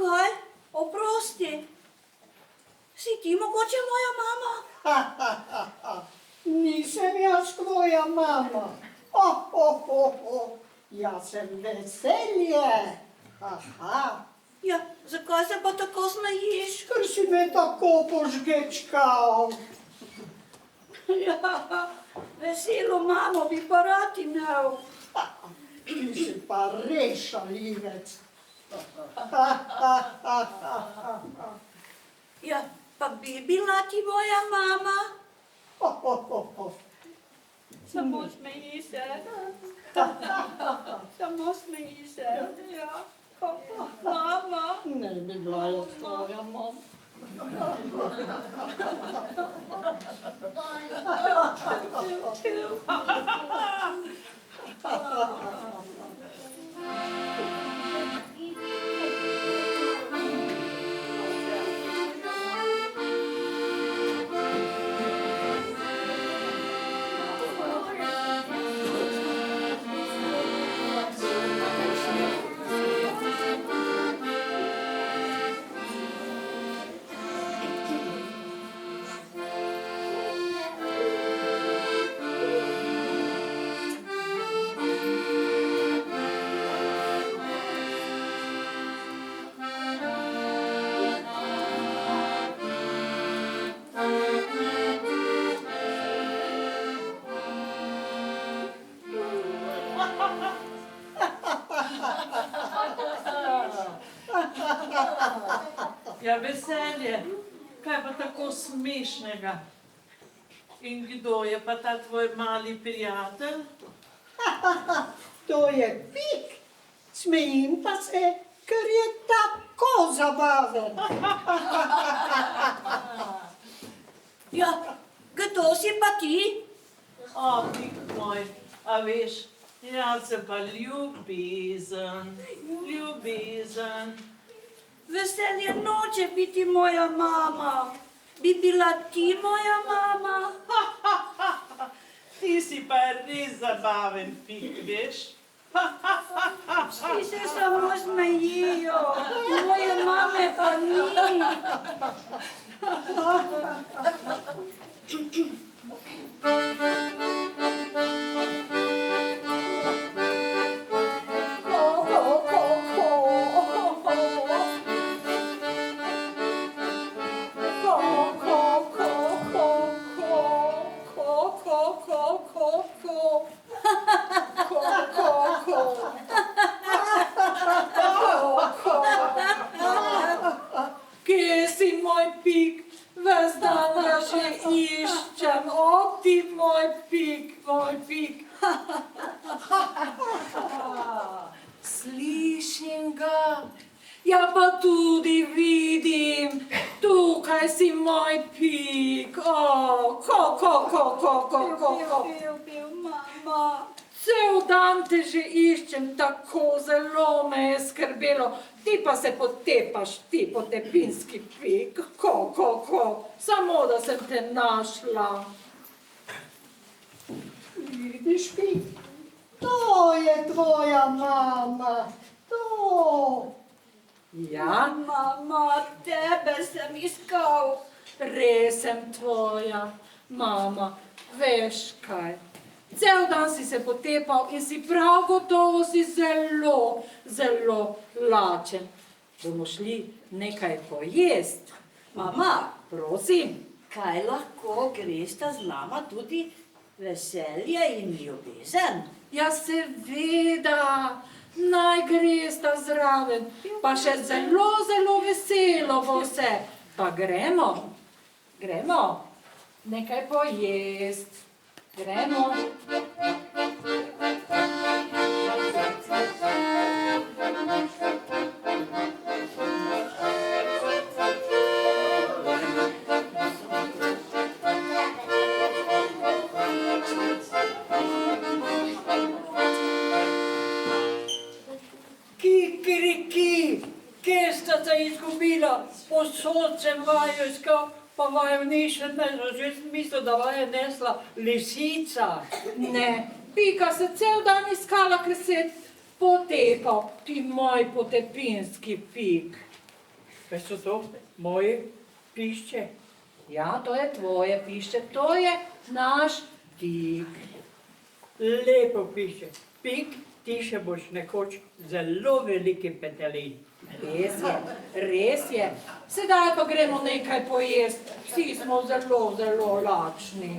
S6: Kaj? Oprosti. Si ti mogoče moja mama?
S12: Nisem jaz tvoja mama. Jaz sem veselje. Aha.
S6: Ja, zakaj se pa tako smejiš?
S12: Ker si me tako požgečkal.
S6: Ja, veselo mamo bi pa rad imel.
S12: Ti si pa res šaljivec.
S6: Ja, pa bi bila ti moja mama? Samo smeji se. Samo smeji se. Ja. Mama.
S12: Ne bi bila jaz tvoja mama.
S13: Ja, veselje, kaj pa tako smešnega? In kdo je pa ta tvoj mali prijatelj?
S12: To je Pik. Smejim pa se, ker je tako zabaven.
S6: Ja, kdo si pa ti?
S13: O, Pik moj, a veš, jaz sem pa ljubezen.
S6: Veselje noče biti moja mama. Bi bila ti moja mama?
S13: Ti si pa res zabaven pik, veš?
S6: Vsi se samo smejijo, moje mame pa ni. Kje si moj pik? Ves dan ga že iščem. O, ti moj pik, moj pik.
S11: Slišim ga.
S6: Ja pa tudi vidim, tukaj si moj pik. O, ko. Mama. Cel dan te že iščem, tako zelo me je skrbelo. Ti pa se potepaš, ti potepinski pik. Ko. Samo da sem te našla.
S12: Vidiš, pik? To je tvoja mama. To.
S6: Ja, mama, tebe sem iskal. Res sem tvoja mama. Veš kaj? Cel dan si se potepal in si prav gotovo si zelo, zelo lačen. Bomo šli nekaj pojest.
S14: Mama,
S6: Prosim.
S14: kaj lahko gresta z nama tudi veselje in ljubezen?
S6: Ja, seveda, naj gresta zraven, pa še zelo, zelo veselo bo vse. Pa gremo, nekaj pojest. Gremo. Kikiriki, kje sta se izgubila? Posod sem vaju iskal, pa vaju ni še nesla. Že sem mislil, da vaju je nesla lisica. Ne, Pika se cel dan iskala, ker se je potepal. Ti moj potepinski Pik.
S12: Kaj so to moje pišče?
S6: Ja, to je tvoje pišče, to je naš Pik.
S12: Lepo piše. Pik, ti še boš nekoč zelo veliki petelin.
S6: Res je. Sedaj pa gremo nekaj pojest. Vsi smo zelo, zelo lačni.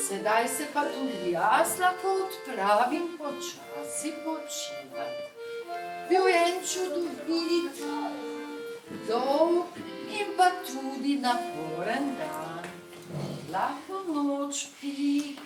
S11: Sedaj se pa tudi jaz lahko odpravim počasi počivati. Bil je en čudovit, dolg in pa tudi naporen dan. Lahko noč, Pik.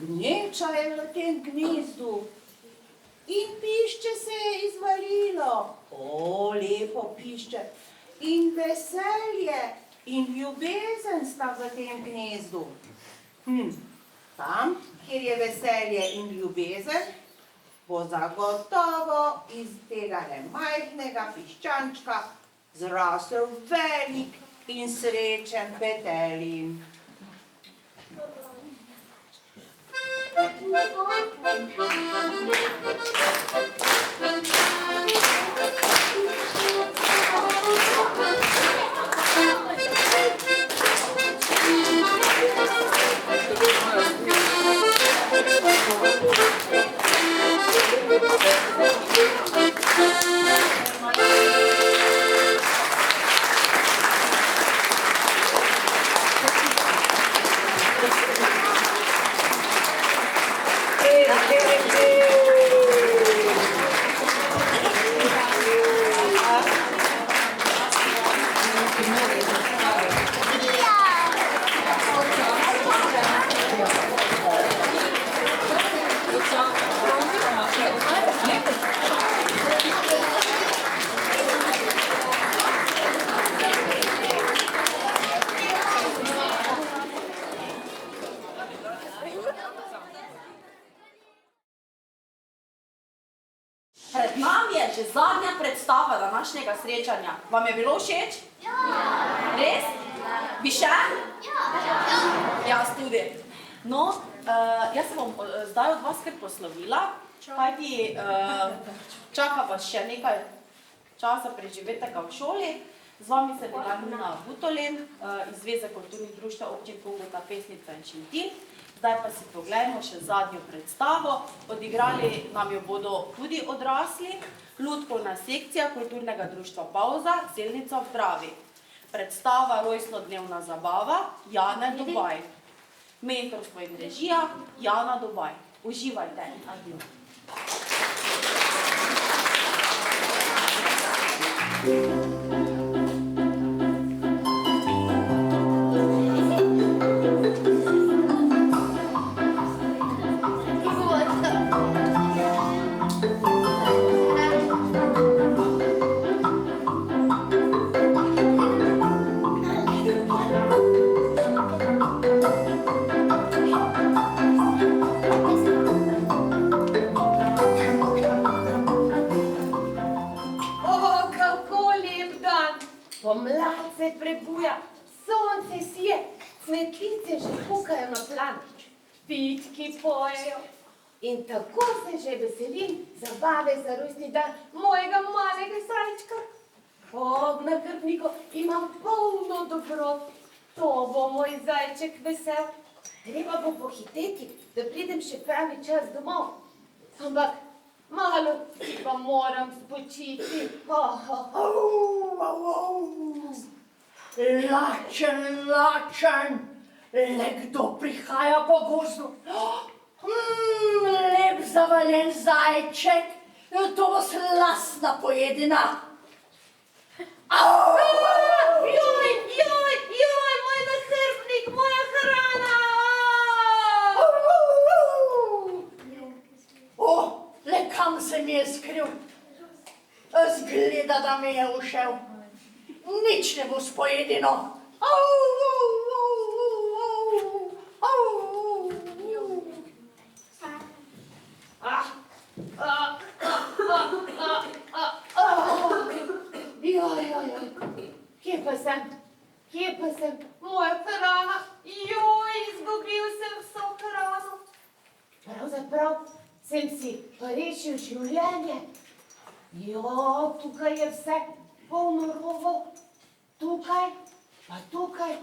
S14: gneča je v tem gnezdu. In pišče se je izvalilo. O, lepo pišče. In veselje in ljubezen sta v tem gnezdu. Tam, kjer je veselje in ljubezen, bo zagotovo iz tega majhnega piščančka zrasel velik in srečen petelin.
S1: Pred nami je že zadnja predstava današnjega srečanja. Vam je bilo všeč? Ja! Res? Bi še? Ja! Jaz tudi. No, jaz se bom zdaj od vas kar poslovila, kajti čaka vas še nekaj časa preživetega v šoli. Z vami se bila Nina Butolin iz Zveze kulturnih društev občin Kungota, Pesnica in Šentilj. Zdaj pa si poglejmo še zadnjo predstavo. Odigrali nam jo bodo tudi odrasli. Lutkovna sekcija kulturnega društva Pavza, Selnica v Dravi. Predstava Rojstnodnevna zabava, Jana Dobaj. Mentorstvo in režija, Jana Dobaj. Uživajte. Adijo.
S11: Pomlad se prebuja, sonce sije, cvetlice že kukajo na planič, pitki pojejo. In tako se že veselim zabave za rojstni dan mojega malega zajčka. Ob nahrbtniku imam polno dobrot, to bo moj zajček vesel. Treba bo pohiteti, da pridem še pravi čas domov. Ampak malo si pa moram spočiti.
S6: Lačen, lačen, le kdo prihaja po gozdu? Lep zavaljen zajček, to bo slastna pojedina.
S11: Joj, joj, joj, moj nahrbtnik, moja hrana!
S6: Le kam se mi je skril? Zgleda, da mi je ušel. Nič ne bo s pojedino.
S11: Kje pa sem? Kje pa sem? Moja hrana? Joj, izgubil sem vso hrano. Pravzaprav sem si pa rešil življenje. Jo, tukaj je vse polno rovov. Tukaj, pa tukaj.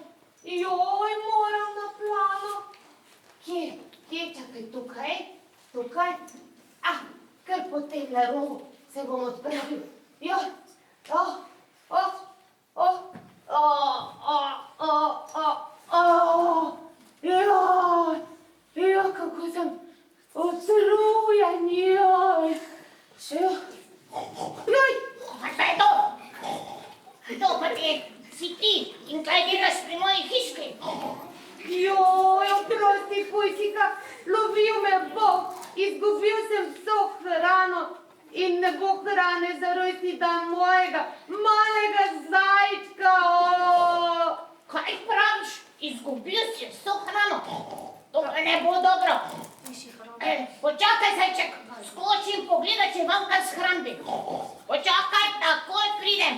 S11: Joj, moram na plano. Kje? Čakaj, tukaj? Tukaj? Kar po tehle rovu se bom odpravil. Joj, kako sem utrujen, joj. Joj!
S6: Kaj je to? Kdo pa si ti in kaj delaš pri moji hiški?
S11: Joj, oprosti, Pujsika, izgubil sem vso hrano in ne bo hrane za rojstni dan mojega malega zajčka.
S15: Kaj praviš? Izgubil si vso hrano? To ne bo dobro. Počakaj, zajček, skočim pogledat, če imam kaj shrambi. Počakaj, takoj pridem.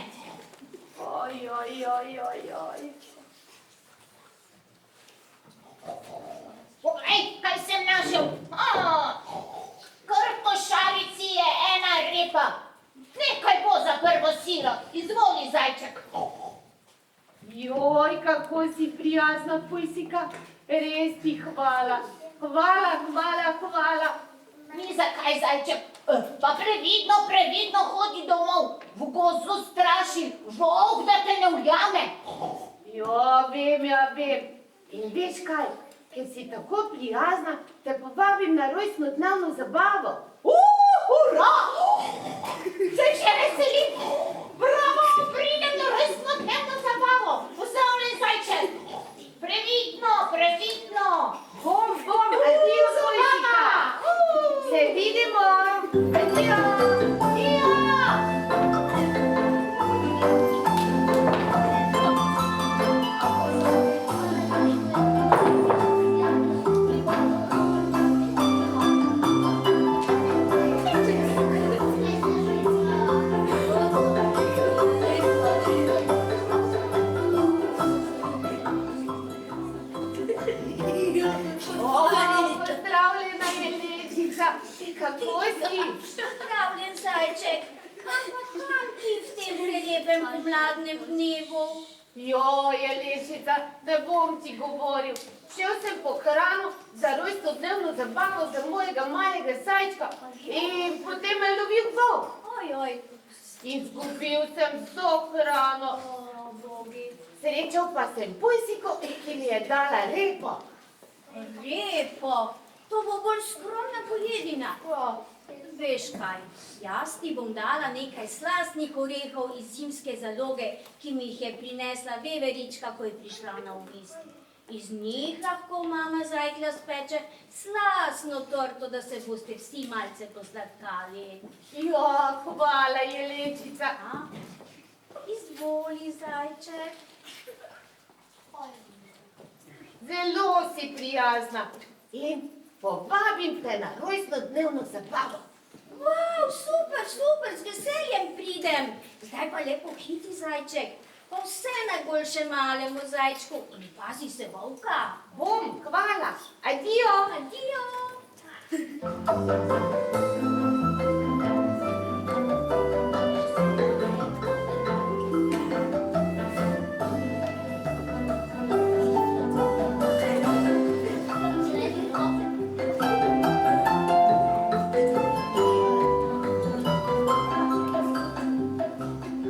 S15: Poglej, kaj sem našel. Kar v košarici je ena repa. Nekaj bo za prvo silo. Izvoli, zajček.
S11: Joj, kako si prijazna, Pujsika. Res ti hvala. Hvala.
S15: Ni zakaj, zajček. Pa previdno hodi domov. V gozdu straši volk, da te ne ujame.
S11: Ja, vem. In veš kaj, ker si tako prijazna, te povabim na rojstnodnevno zabavo.
S15: Hurra! Se že veselim. Bravo, pridem na rojstnodnevno zabavo. Pozdravljen, zajček. Previdno.
S11: Bom, adijo, Pujsika. Se vidimo. Adijo. Pozdravljena, Jelečica. Kako si?
S3: Pozdravljen, zajček. Kam ti v tem prelepem pomladnem dnevu?
S11: Jelečica, ne bom ti govoril. Šel sem po hrano za rojstnodnevno zabavo za mojega malega zajčka in potem me je lovil volk. Izgubil sem vso hrano. Srečal pa sem Pujsiko, ki mi je dala repo.
S1: Lepo, to bo bolj skromna pojedina. Veš kaj, jaz ti bom dala nekaj slastnih orehov iz zimske zaloge, ki mi jih je prinesla veverička, ko je prišla na obisk. Iz njih lahko mama zajklja speče slastno torto, da se boste vsi malce posladkali.
S11: Hvala, Jelečica.
S1: Izvoli, zajček.
S11: Zelo si prijazna in povabim te na rojstnodnevno zabavo.
S1: Wow, super, z veseljem pridem. Zdaj pa lepo hiti, zajček. Pa vse najboljše malemu zajčku in pazi se volka.
S11: Bom, hvala. Adijo.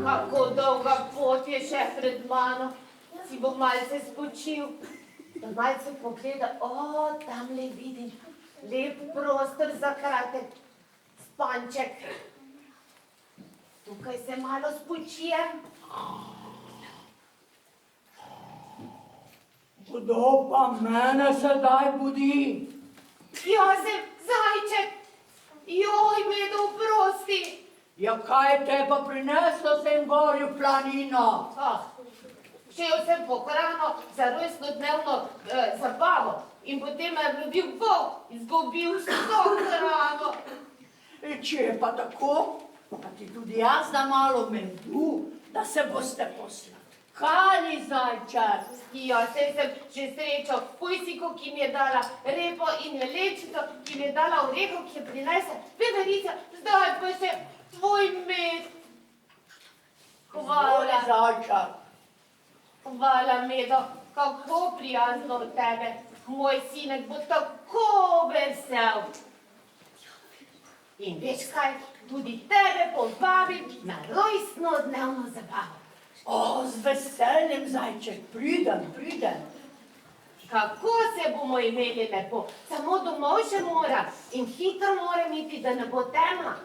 S11: Kako dolga pot je še pred mano, si bom malce spočil, da malce pogleda, tamle vidim lep prostor za kratek spanček. Tukaj se malo spočijem.
S12: Kdo pa mene sedaj budi?
S11: Jozef, zajček, joj, Medo, oprosti.
S12: Ja, kaj te pa prineslo sem gorju planino?
S11: Šel sem po hrano za rojstnodnevno zabavo in potem me je lovil volk, izgubil vso hrano.
S12: Če je pa tako, pa ti tudi jaz da malo medu, da se boste posladkali, zajček.
S11: Saj sem že srečal Pujsiko, ki mi je dala repo, in Jelečico, ki mi je dala oreho, ki je prinesla veverica, zdaj pa še tvoj med.
S12: Hvala, zajček.
S11: Hvala, Medo, kako prijazno od tebe. Moj sinek bo tako vesel. In veš kaj, tudi tebe povabim na rojstnodnevno zabavo.
S12: Z veseljem, zajček, pridem.
S11: Kako se bomo imeli lepo, samo domov še moram in hitro moram iti, da ne bo tema.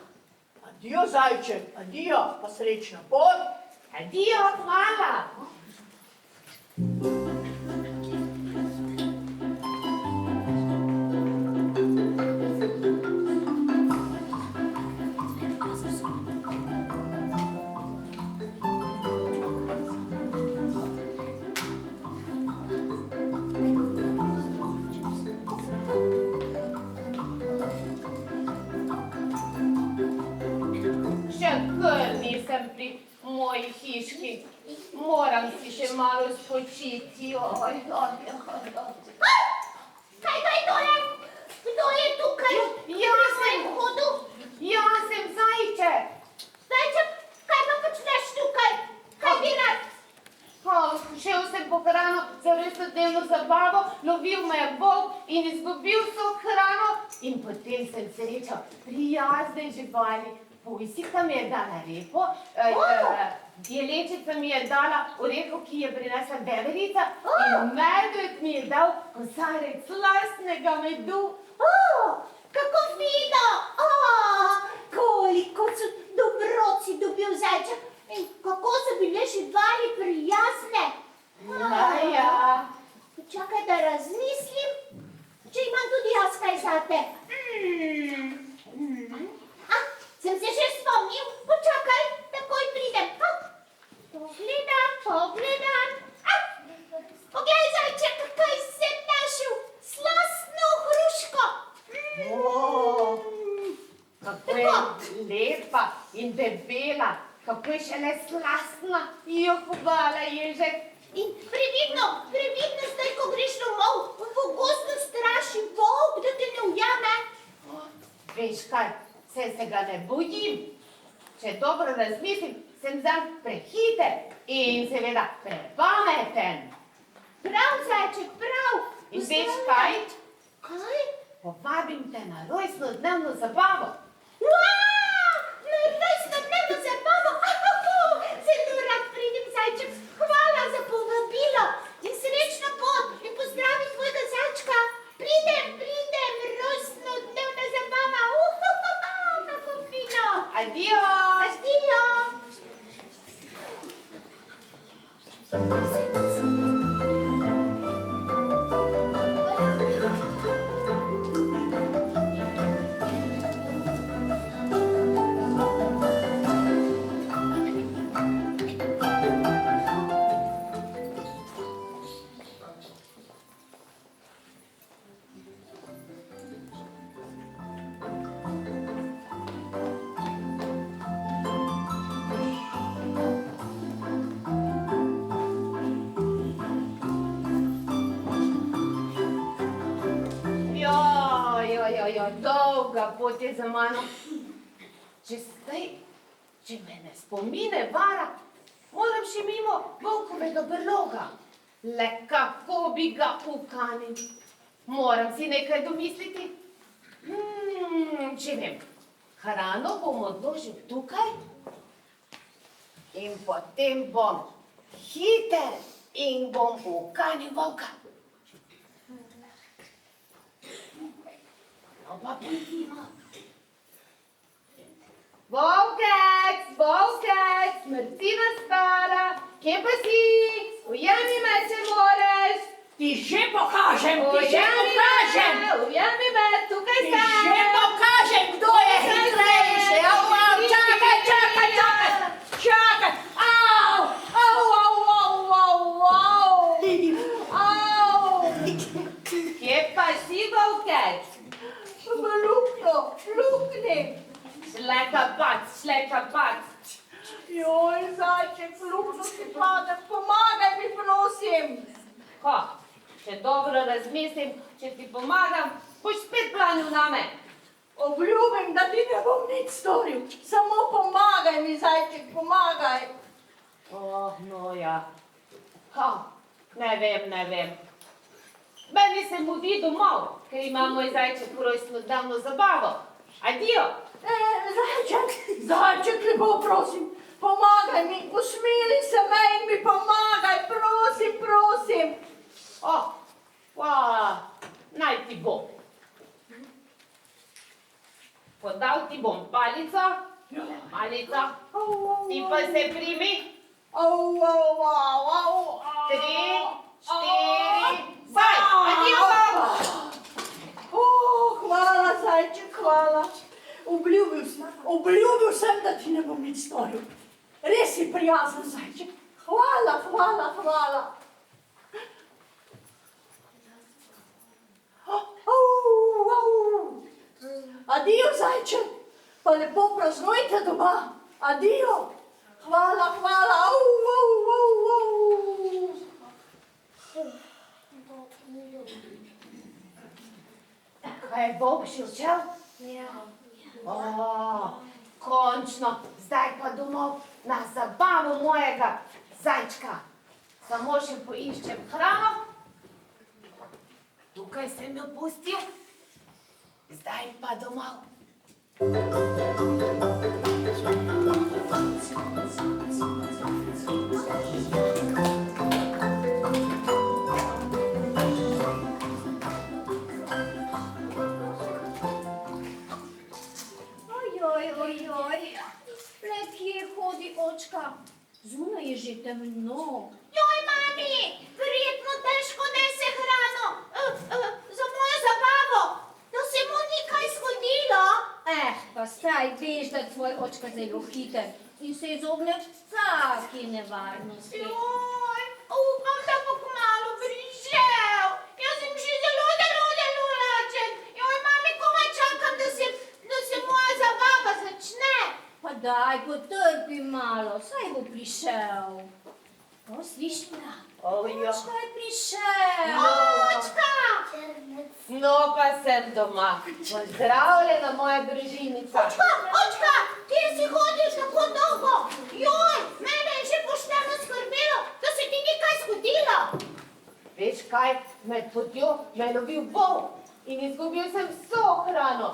S12: Adijo, zajček, adijo, pa srečna pot.
S11: Adijo, hvala. sem pri moji hiški. Moram si še malo spočiti.
S15: Kaj je tole? Kdo je tukaj?
S11: Jaz sem.
S15: Hodu?
S11: Jaz sem Zajček.
S15: Zajček, kaj pa počneš tukaj? Kaj bi rad?
S11: Šel sem po hrano za rojstnodnevno zabavo, lovil me je volk in izgubil so hrano in potem sem srečal prijazne živali. Pujsika mi je dala repo, jelenčica mi je dala oreho, ki je prinesla veverica in medved mi je dal kozarec slastnega medu.
S15: Kako fino! Koliko so dobroci dobil Zajček in kako so bile živali prijazne.
S11: Ja.
S15: Čakaj, da razmislim, če imam tudi jaz kaj zate. Sem se že spomnil, počakaj, takoj pridem. Pogledam. Poglej, Zajček, kaj sem našel, slastno hruško.
S11: Kako je lepa in debela, kako je šele slastna. Hvala, Ježek.
S15: In previdno, zdaj, ko greš domov, v gozdu straši volk, da te ne ujame.
S11: Veš kaj, se ga ne bojim. Če dobro razmislim, sem zanj prehiter in seveda prepameten.
S15: Prav, Zajček, prav.
S11: In veš kaj?
S15: Kaj?
S11: Povabim te na rojstnodnevno zabavo.
S15: Na rojstnodnevno zabavo? Zelo rad pridem, Zajček. Hvala za povabilo in srečno pot in pozdravi tvojega Zajčka. Pridem, rojstnodnevna zabava. Kako fino.
S11: Adio. Dolga pot je za mano. Če me ne spomine vara, moram še mimo volkovega brloga. Le kako bi ga ukanil? Moram si nekaj domisliti. Če vem, hrano bom odložil tukaj in potem bom hiter in bom ukanil volka. Pa pojdimo. Volkec, Martina stara, kje pa si? Ujemi me, če moreš.
S12: Ti že pokažem.
S11: Ujemi me, tukaj sem.
S12: Ti že pokažem, kdo je hitrejši. Čakaj.
S11: Kje pa si, volkec?
S12: V luknji.
S11: Sleka bac.
S12: Joj, Zajček, v luknjo ti padem, pomagaj mi, prosim.
S11: Če dobro razmislim, če ti pomagam, boš spet planil name.
S12: Obljubim, da ti ne bom nič storil. Samo pomagaj mi, Zajček, pomagaj.
S11: No ja. Ne vem. Meni se mudi domov, ker ima moj Zajček rojstnodnevno zabavo. Adio.
S12: Zajček, lepo prosim, pomagaj mi, usmili se me in mi pomagaj, prosim.
S11: Hvala, naj ti bo. Podal ti bom palico, ti pa se primi. 3, 4, zdaj, adio.
S12: Hvala, Zajček, hvala. Obljubil sem, da ti ne bom nič storil. Res si prijazen, Zajček. Hvala. Adio, Zajček, pa lepo praznujte doma. Adio. Hvala, hvala. Au, au, au, au.
S11: Kaj je Bog že odšel?
S3: Ja.
S11: Končno, zdaj pa domov na zabavo mojega zajčka. Samo še poiščem hrano. Tukaj sem jo pustil. Zdaj pa domov.
S3: Ojoj, le kje hodi očka? Zunaj je že temno.
S15: Joj, mami, verjetno težko nese hrano za mojo zabavo. Da se mu ni kaj zgodilo.
S3: Pa saj veš, da je tvoj očka zelo hiter in se izogne vsaki nevarnosti.
S15: Joj, upam, da bo kmalu prišel. Jaz sem že zelo lačen. Joj, mami, komaj čakam, da se moja zabava začne.
S3: Pa daj, potrpi malo, saj bo prišel. Slišim ga? Očka je prišel.
S15: Očka!
S11: No, pa sem doma. Pozdravljena, moja družinica.
S15: Očka, kje si hodil tako dolgo? Joj, mene je že pošteno skrbelo, da se ti ni kaj zgodilo.
S11: Veš kaj, med potjo me je lovil volk in izgubil sem vso hrano.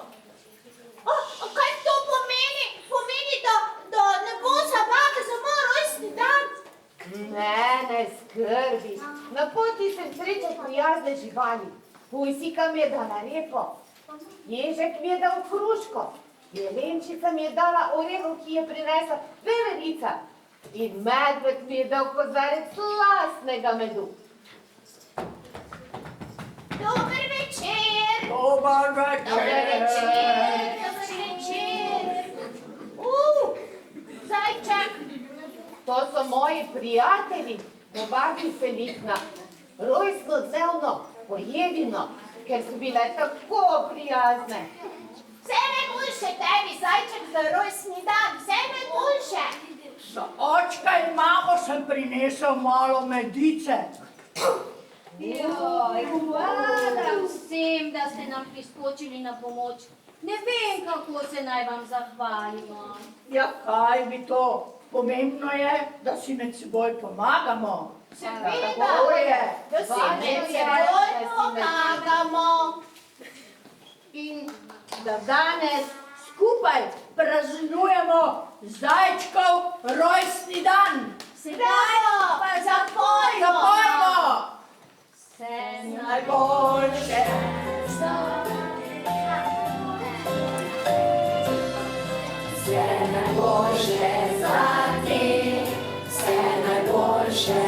S15: Kaj to pomeni? Pomeni, da ne bo zabave za moj rojstni dan?
S11: Ne skrbi. Na poti sem srečal prijazne živali. Pujsika mi je dala repo. Ježek mi je dal hruško. Jelenčica mi je dala orehov, ki je prinesla veverica. In medved mi je dal kozarec slastnega medu.
S15: Dober večer.
S12: Dober večer.
S15: Zajček.
S11: To so moji prijatelji, povabi Felix na rojstnodnevno pojedino, ker so bile tako prijazne.
S15: Vse najboljše tebi, zajček, za rojstni dan. Vse najboljše.
S12: Za očka in mamo sem prinesel malo medice.
S3: Hvala vsem, da ste nam priskočili na pomoč. Ne vem, kako se naj vam zahvalimo.
S12: Ja, kaj bi to? Pomembno je, da si med seboj pomagamo.
S15: Seveda,
S11: da
S15: si med seboj pomagamo.
S12: In da danes skupaj praznujemo zajčkov rojstni dan.
S15: Bravo, pa zapojmo.
S12: Zapojmo.
S3: Vse
S12: najboljše.
S16: Vse najboljše za te, vse najboljše